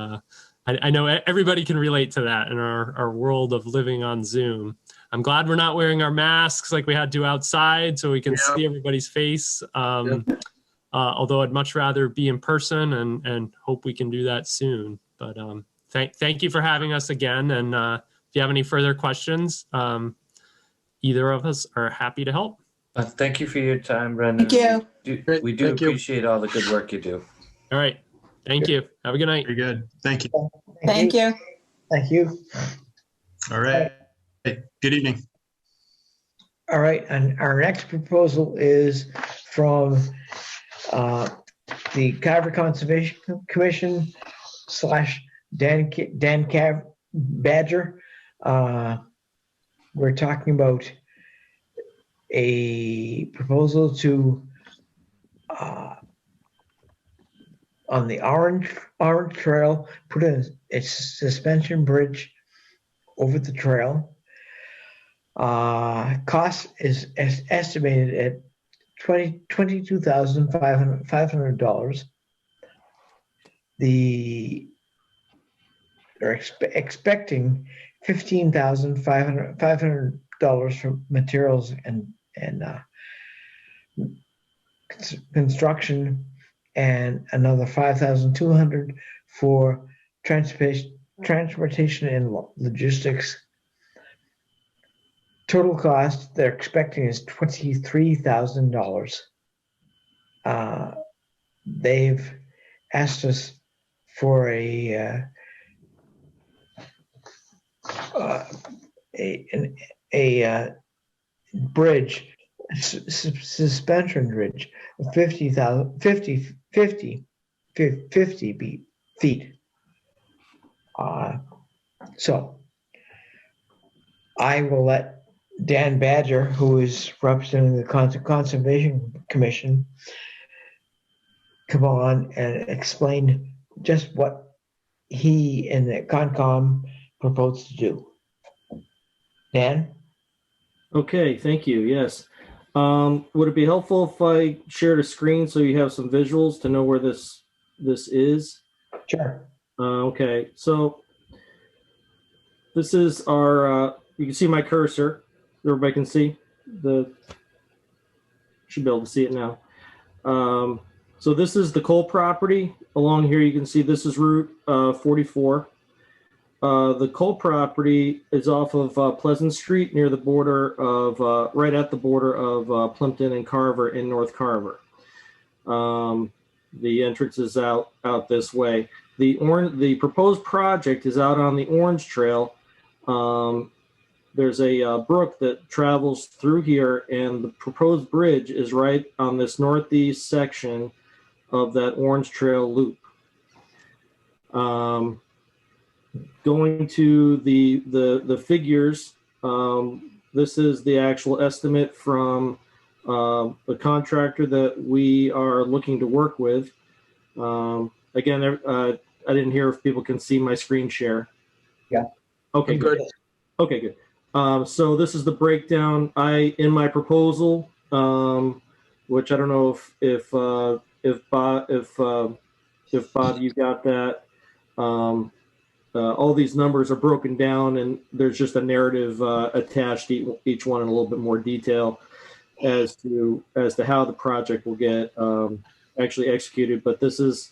I know everybody can relate to that in our world of living on Zoom. I'm glad we're not wearing our masks like we had to outside, so we can see everybody's face. Although I'd much rather be in person, and hope we can do that soon. But thank you for having us again. And if you have any further questions, either of us are happy to help. Thank you for your time, Brendan. Thank you. We do appreciate all the good work you do. All right. Thank you. Have a good night. Very good. Thank you. Thank you. Thank you. All right. Hey, good evening. All right, and our next proposal is from the Carver Conservation Commission / Badger. We're talking about a proposal to on the Orange Trail, put a suspension bridge over the trail. Cost is estimated at $22,500. They're expecting $15,500 for materials and construction, and another $5,200 for transportation and logistics. Total cost they're expecting is $23,000. They've asked us for a bridge, suspension bridge of 50 feet. So I will let Dan Badger, who is representing the Conservation Commission, come on and explain just what he and the Concom propose to do. Dan? Okay, thank you. Yes. Would it be helpful if I shared a screen so you have some visuals to know where this is? Sure. Okay, so this is our, you can see my cursor. Everybody can see should be able to see it now. So this is the coal property. Along here, you can see this is Route 44. The coal property is off of Pleasant Street near the border of, right at the border of Plimpton and Carver in North Carver. The entrance is out this way. The proposed project is out on the Orange Trail. There's a brook that travels through here, and the proposed bridge is right on this northeast section of that Orange Trail loop. Going to the figures, this is the actual estimate from the contractor that we are looking to work with. Again, I didn't hear if people can see my screen share. Yeah. Okay, good. Okay, good. So this is the breakdown. In my proposal, which I don't know if Bob, you got that. All these numbers are broken down, and there's just a narrative attached to each one in a little bit more detail as to how the project will get actually executed. But this is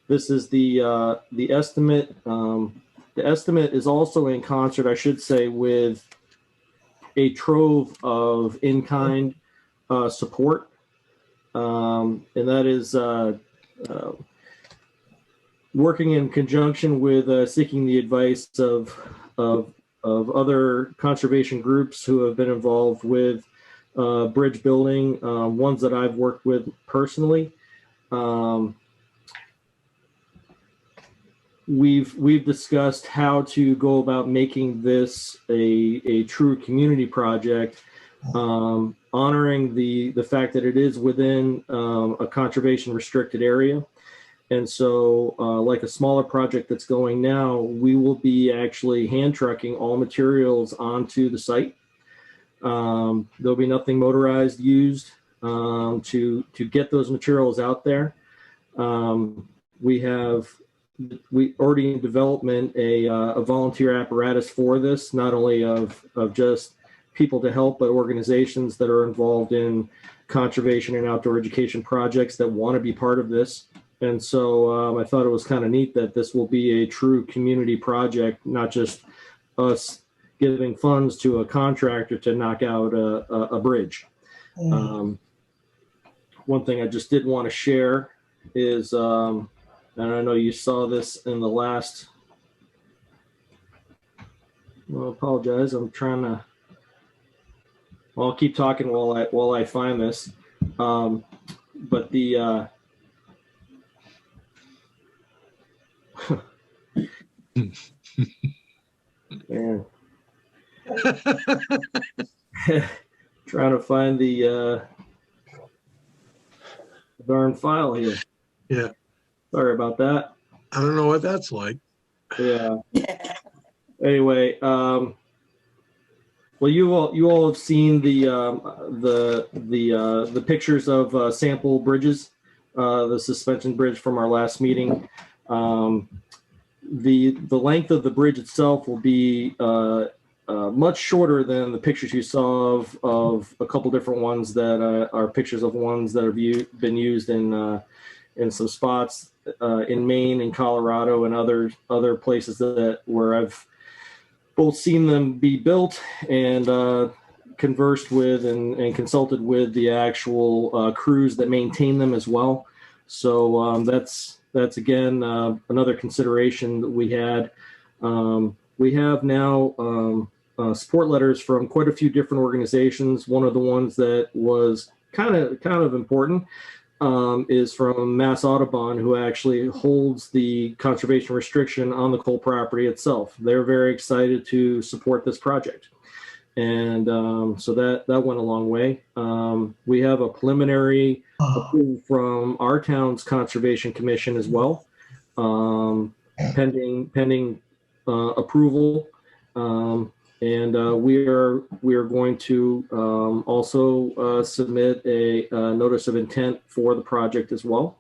the estimate. The estimate is also in concert, I should say, with a trove of in-kind support, and that is working in conjunction with seeking the advice of other conservation groups who have been involved with bridge building, ones that I've worked with personally. We've discussed how to go about making this a true community project, honoring the fact that it is within a conservation restricted area. And so like a smaller project that's going now, we will be actually hand trucking all materials onto the site. There'll be nothing motorized used to get those materials out there. We already in development a volunteer apparatus for this, not only of just people to help, but organizations that are involved in conservation and outdoor education projects that want to be part of this. And so I thought it was kind of neat that this will be a true community project, not just us giving funds to a contractor to knock out a bridge. One thing I just did want to share is, and I know you saw this in the last, well, I apologize. I'm trying to, well, I'll keep talking while I find this. But the, Man. Trying to find the darn file here. Yeah. Sorry about that. I don't know what that's like. Yeah. Anyway, well, you all have seen the pictures of sample bridges, the suspension bridge from our last meeting. The length of the bridge itself will be much shorter than the pictures you saw of a couple different ones that are pictures of ones that have been used in some spots in Maine and Colorado and other places where I've both seen them be built and conversed with and consulted with the actual crews that maintain them as well. So that's again another consideration that we had. We have now support letters from quite a few different organizations. One of the ones that was kind of important is from Mass Audubon, who actually holds the conservation restriction on the coal property itself. They're very excited to support this project. And so that went a long way. We have a preliminary approval from our town's Conservation Commission as well, pending approval. And we are going to also submit a notice of intent for the project as well.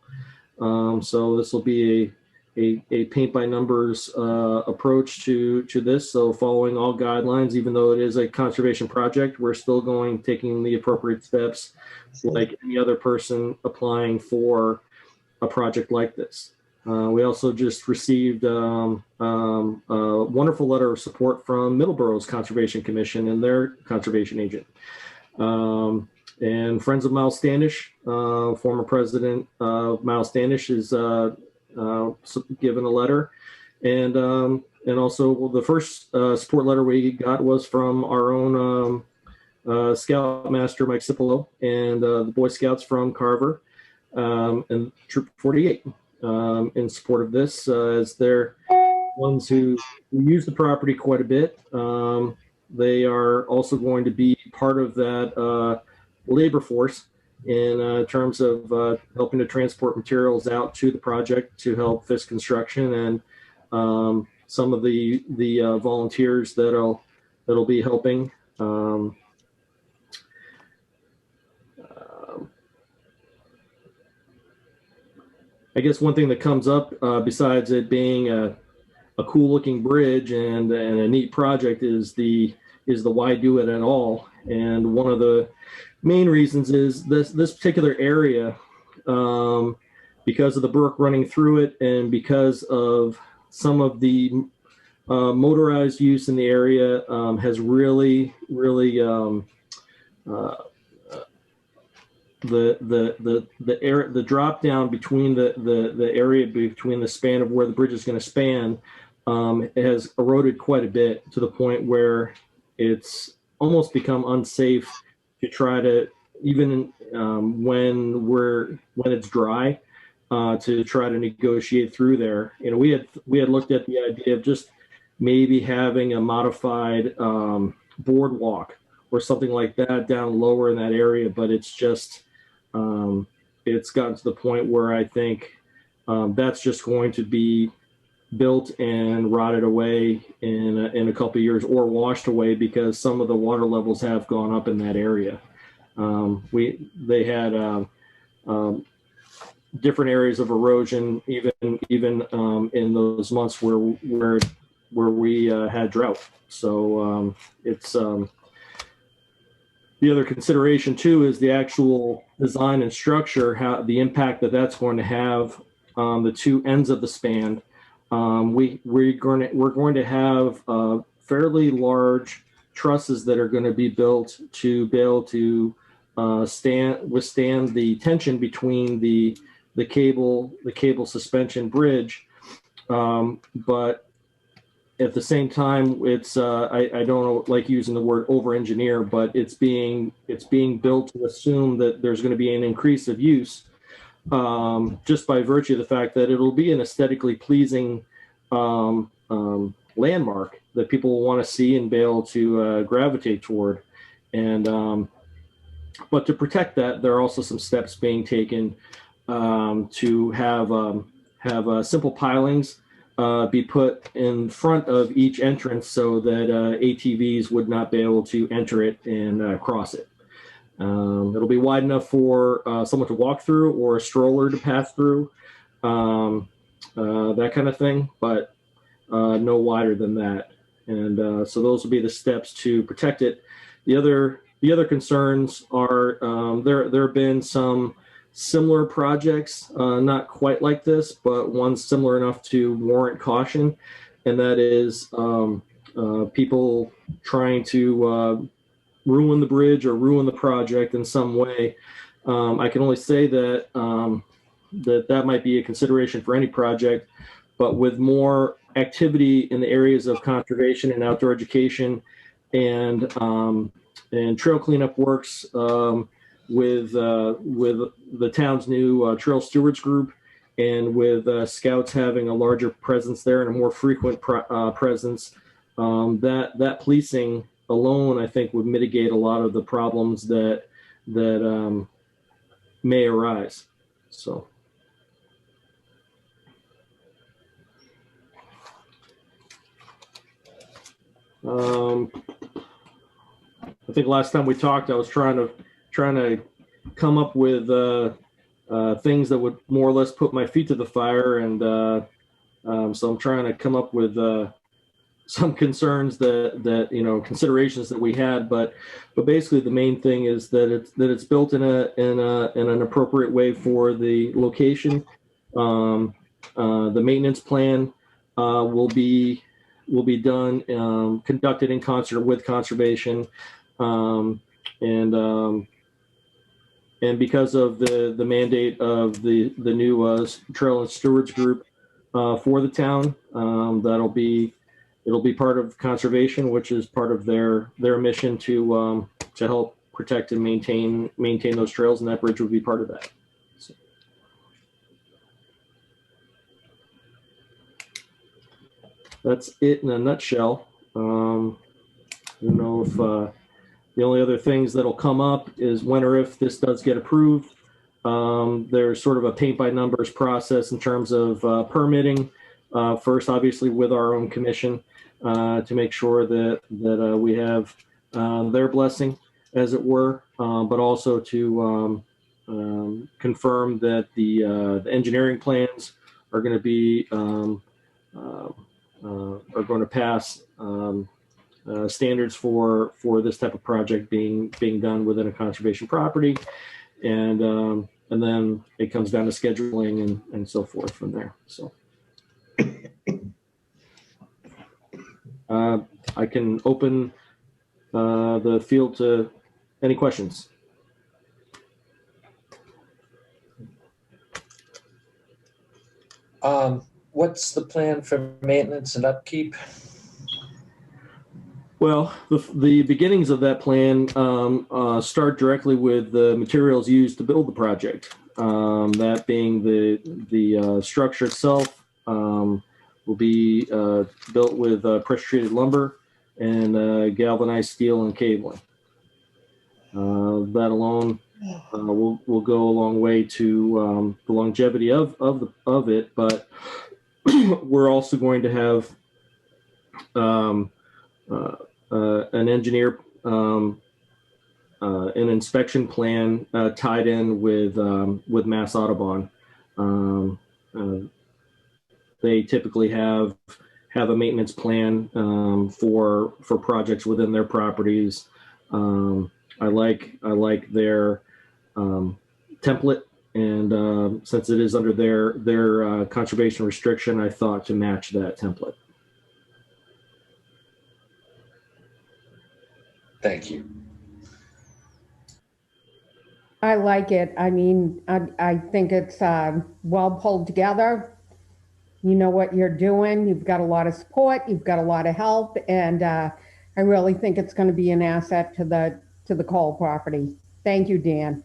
So this will be a paint by numbers approach to this. So following all guidelines, even though it is a conservation project, we're still taking the appropriate steps like any other person applying for a project like this. We also just received a wonderful letter of support from Middleborough's Conservation Commission and their conservation agent. And Friends of Miles Standish, former president of Miles Standish, is given a letter. And also the first support letter we got was from our own Scoutmaster Mike Cipolo and the Boy Scouts from Carver and Troop 48. In support of this, as they're ones who use the property quite a bit. They are also going to be part of that labor force in terms of helping to transport materials out to the project to help this construction, and some of the volunteers that'll be helping. I guess one thing that comes up besides it being a cool looking bridge and a neat project is the why do it at all. And one of the main reasons is this particular area, because of the brook running through it and because of some of the motorized use in the area, has really the drop down between the area between the span of where the bridge is going to span has eroded quite a bit, to the point where it's almost become unsafe to try to, even when it's dry, to try to negotiate through there. You know, we had looked at the idea of just maybe having a modified boardwalk or something like that down lower in that area, but it's just it's gotten to the point where I think that's just going to be built and rotted away in a couple of years, or washed away, because some of the water levels have gone up in that area. They had different areas of erosion, even in those months where we had drought. So it's the other consideration too is the actual design and structure, how the impact that's going to have on the two ends of the span. We're going to have fairly large trusses that are going to be built to be able to withstand the tension between the cable suspension bridge, but at the same time, it's I don't like using the word over-engineer, but it's being built to assume that there's going to be an increase of use, just by virtue of the fact that it'll be an aesthetically pleasing landmark that people will want to see and be able to gravitate toward. And but to protect that, there are also some steps being taken to have simple pilings be put in front of each entrance so that ATVs would not be able to enter it and cross it. It'll be wide enough for someone to walk through or a stroller to pass through, that kind of thing, but no wider than that. And so those will be the steps to protect it. The other concerns are there have been some similar projects, not quite like this, but one similar enough to warrant caution, and that is people trying to ruin the bridge or ruin the project in some way. I can only say that that might be a consideration for any project, but with more activity in the areas of conservation and outdoor education and trail cleanup works with the town's new trail stewards group, and with scouts having a larger presence there and a more frequent presence, that policing alone, I think, would mitigate a lot of the problems that may arise. So. I think last time we talked, I was trying to come up with things that would more or less put my feet to the fire, and so I'm trying to come up with some concerns that considerations that we had, but basically the main thing is that it's built in an appropriate way for the location. The maintenance plan will be done, conducted in concert with conservation, and because of the mandate of the new Trail and Stewards group for the town, it'll be part of conservation, which is part of their mission to help protect and maintain those trails, and that bridge would be part of that. So. That's it in a nutshell. I don't know if the only other things that'll come up is when or if this does get approved. There's sort of a paint by numbers process in terms of permitting. First, obviously, with our own commission to make sure that we have their blessing, as it were, but also to confirm that the engineering plans are going to be are going to pass standards for this type of project being done within a conservation property, and then it comes down to scheduling and so forth from there. So I can open the field to any questions. What's the plan for maintenance and upkeep? Well, the beginnings of that plan start directly with the materials used to build the project. That being the structure itself will be built with pressure-treated lumber and galvanized steel and cabling. That alone will go a long way to the longevity of it, but we're also going to have an engineer, an inspection plan tied in with Mass Audubon. They typically have a maintenance plan for projects within their properties. I like their template, and since it is under their conservation restriction, I thought to match that template. Thank you. I like it. I mean, I think it's well pulled together. You know what you're doing. You've got a lot of support. You've got a lot of help, and I really think it's going to be an asset to the Cole property. Thank you, Dan.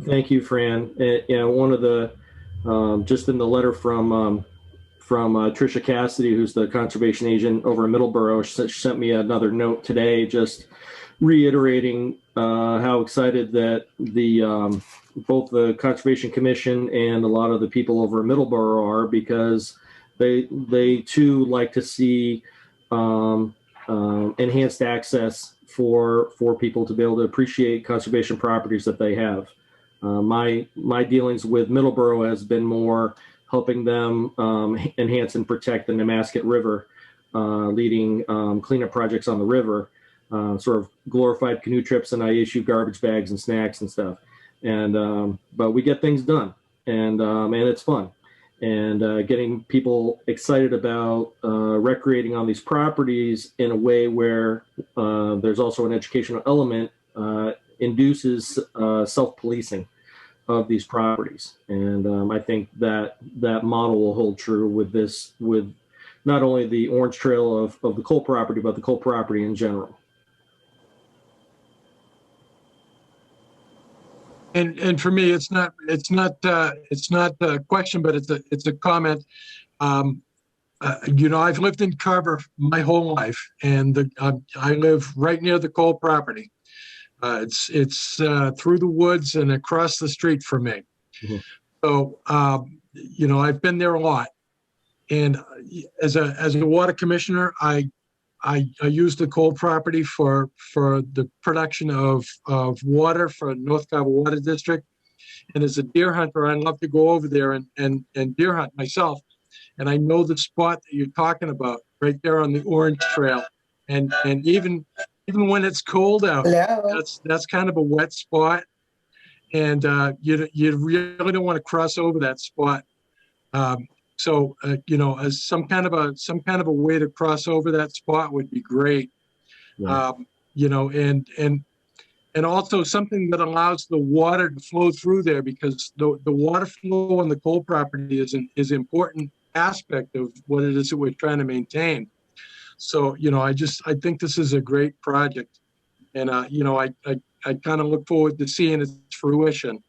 Thank you, Fran. One of the just in the letter from Tricia Cassidy, who's the conservation agent over in Middleborough. She sent me another note today, just reiterating how excited that the both the Conservation Commission and a lot of the people over in Middleborough are, because they too like to see enhanced access for people to be able to appreciate conservation properties that they have. My dealings with Middleborough has been more helping them enhance and protect the Nemasket River, leading cleanup projects on the river, sort of glorified canoe trips, and I issue garbage bags and snacks and stuff. And but we get things done, and it's fun. And getting people excited about recreating on these properties in a way where there's also an educational element induces self-policing of these properties. And I think that model will hold true with not only the Orange Trail of the Cole property, but the Cole property in general. And for me, it's not a question, but it's a comment. I've lived in Carver my whole life, and I live right near the Cole property. It's through the woods and across the street from me. Mm-hmm. So I've been there a lot. And as a water commissioner, I use the Cole property for the production of water for North Carver Water District. And as a deer hunter, I love to go over there and deer hunt myself. And I know the spot that you're talking about right there on the Orange Trail. And even when it's cold out, that's kind of a wet spot. And you really don't want to cross over that spot. So as some kind of a way to cross over that spot would be great. Yeah. And also something that allows the water to flow through there, because the water flow on the Cole property is an important aspect of what it is that we're trying to maintain. So I think this is a great project, and I kind of look forward to seeing its fruition.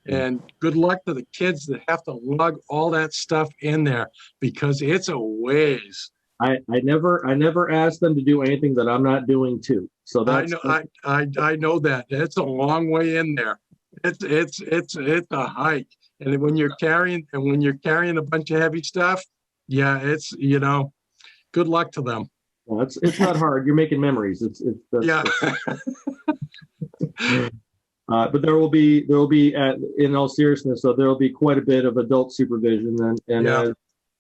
And good luck to the kids that have to lug all that stuff in there, because it's a ways. I never ask them to do anything that I'm not doing too. So that's I know that it's a long way in there. It's a hike, and when you're carrying a bunch of heavy stuff, yeah, it's good luck to them. Well, it's not hard. You're making memories. Yeah. But there will be in all seriousness, so there will be quite a bit of adult supervision, and yeah. As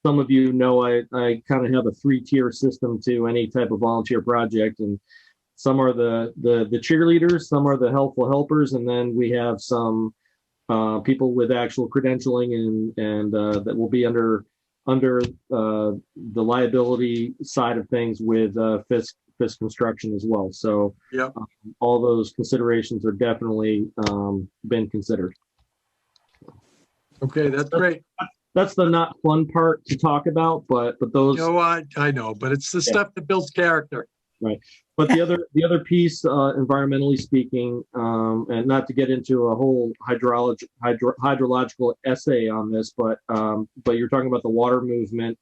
some of you know, I kind of have a 3-tier system to any type of volunteer project, and some are the cheerleaders, some are the helpful helpers, and then we have some people with actual credentialing and that will be under the liability side of things with Fisk Construction as well. So yep. All those considerations are definitely been considered. Okay, that's great. That's the not fun part to talk about, but those. I know, but it's the stuff that builds character. Right, but the other piece, environmentally speaking, and not to get into a whole hydrological essay on this, but you're talking about the water movement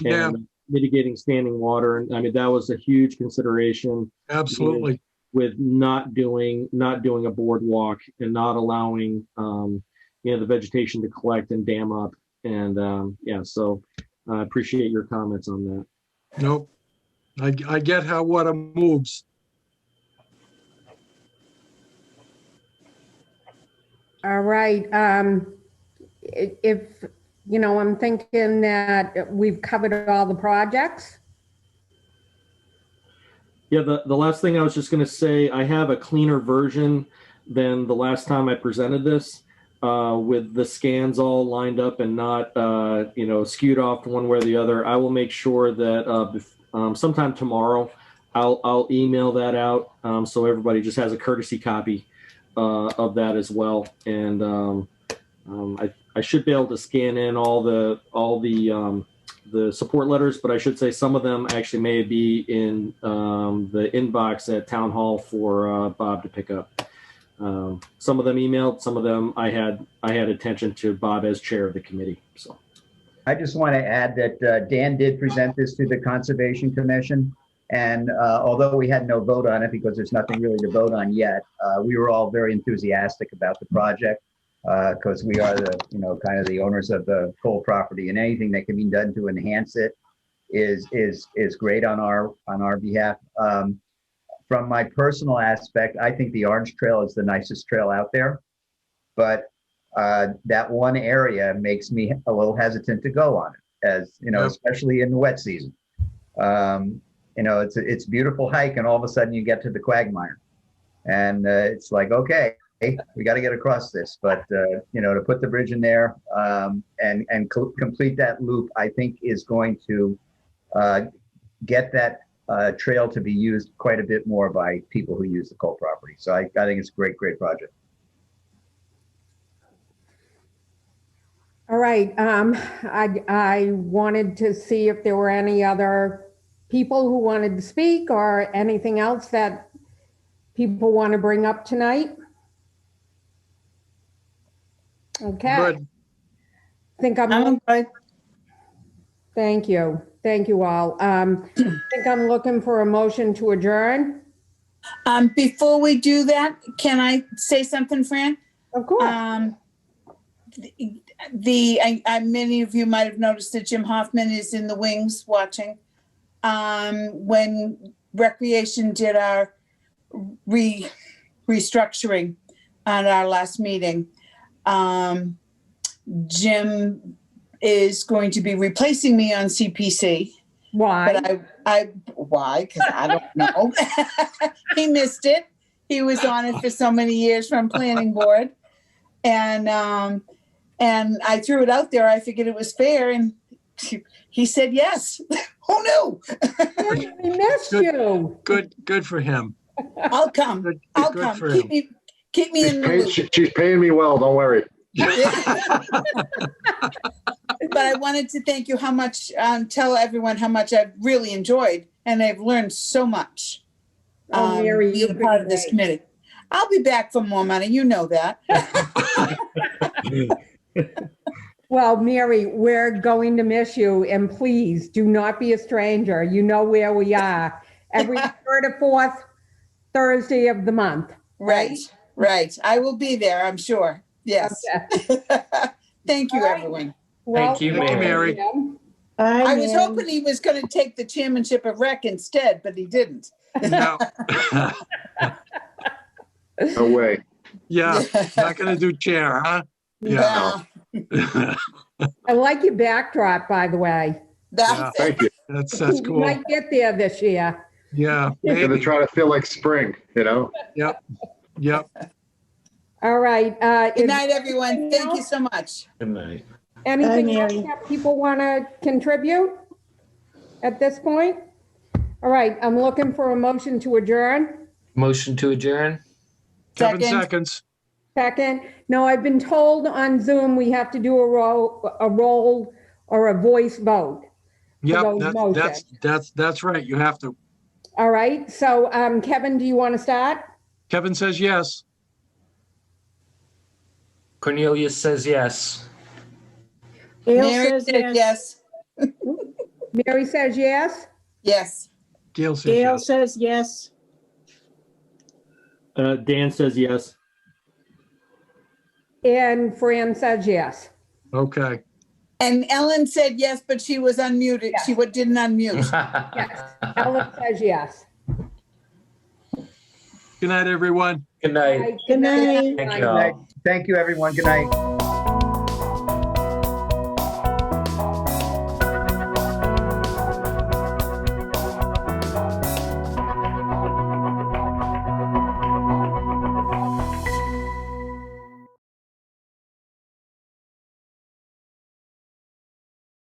and mitigating standing water, and I mean that was a huge consideration. Absolutely. With not doing a boardwalk and not allowing the vegetation to collect and dam up, and so I appreciate your comments on that. Nope. I get how water moves. All right. If I'm thinking that we've covered all the projects. Yeah, the last thing I was just going to say, I have a cleaner version than the last time I presented this, with the scans all lined up and not skewed off to one way or the other. I will make sure that sometime tomorrow I'll email that out, so everybody just has a courtesy copy of that as well. And I should be able to scan in all the support letters, but I should say some of them actually may be in the inbox at Town Hall for Bob to pick up. Some of them emailed, some of them I had attention to Bob as chair of the committee. So I just want to add that Dan did present this to the Conservation Commission. And although we had no vote on it because there's nothing really to vote on yet, we were all very enthusiastic about the project because we are the, kind of the owners of the Cole property, and anything that can be done to enhance it is great on our behalf. From my personal aspect, I think the Orange Trail is the nicest trail out there, but that one area makes me a little hesitant to go on it, as especially in the wet season. It's a beautiful hike, and all of a sudden you get to the quagmire, and it's like, okay, we got to get across this. But to put the bridge in there and complete that loop, I think is going to get that trail to be used quite a bit more by people who use the Cole property. So I think it's a great project. All right. I wanted to see if there were any other people who wanted to speak or anything else that people want to bring up tonight. Okay. Good. Think I'm good. Thank you. Thank you all. I think I'm looking for a motion to adjourn. Before we do that, can I say something, Fran? Of course. Many of you might have noticed that Jim Hoffman is in the wings watching. When Recreation did our restructuring at our last meeting, Jim is going to be replacing me on CPC. Why? But why? Because I don't know. He missed it. He was on it for so many years from planning board. And I threw it out there. I figured it was fair. And he said yes. Who knew? We missed you. Good for him. I'll come. I'll come. Keep me in the loop. She's paying me well. Don't worry. But I wanted to thank you tell everyone how much I've really enjoyed, and I've learned so much. Mary, being part of this committee. I'll be back for more money. You know that. Well, Mary, we're going to miss you, and please do not be a stranger. You know where we are. Every third or fourth Thursday of the month. Right. I will be there, I'm sure. Yes. Okay. Thank you, everyone. Thank you, Mary. I was hoping he was going to take the chairmanship of rec instead, but he didn't. No. No way. Yeah, not going to do chair, huh? Yeah. I like your backdrop, by the way. Thank you. That's You cool. might get there this year. Yeah. I'm going to try to feel like spring, Yep. All right. Good night, everyone. Thank you so much. Good night. Anything else that people want to contribute at this point? All right, I'm looking for a motion to adjourn. Motion to adjourn? Kevin seconds. Second. No, I've been told on Zoom we have to do a roll or a voice vote. Yep, that's right. You have to. All right. So, Kevin, do you want to start? Kevin says yes. Cornelius says yes. Mary says yes. Mary says yes. Yes. Gail says Gail yes. says yes. Dan says yes. And Fran says yes. Okay. And Ellen said yes, but she was unmuted. Yes. She didn't unmute. Yes. Ellen says yes. Good night, everyone. Good night. Good night. Thank you all. Thank you, everyone. Good night.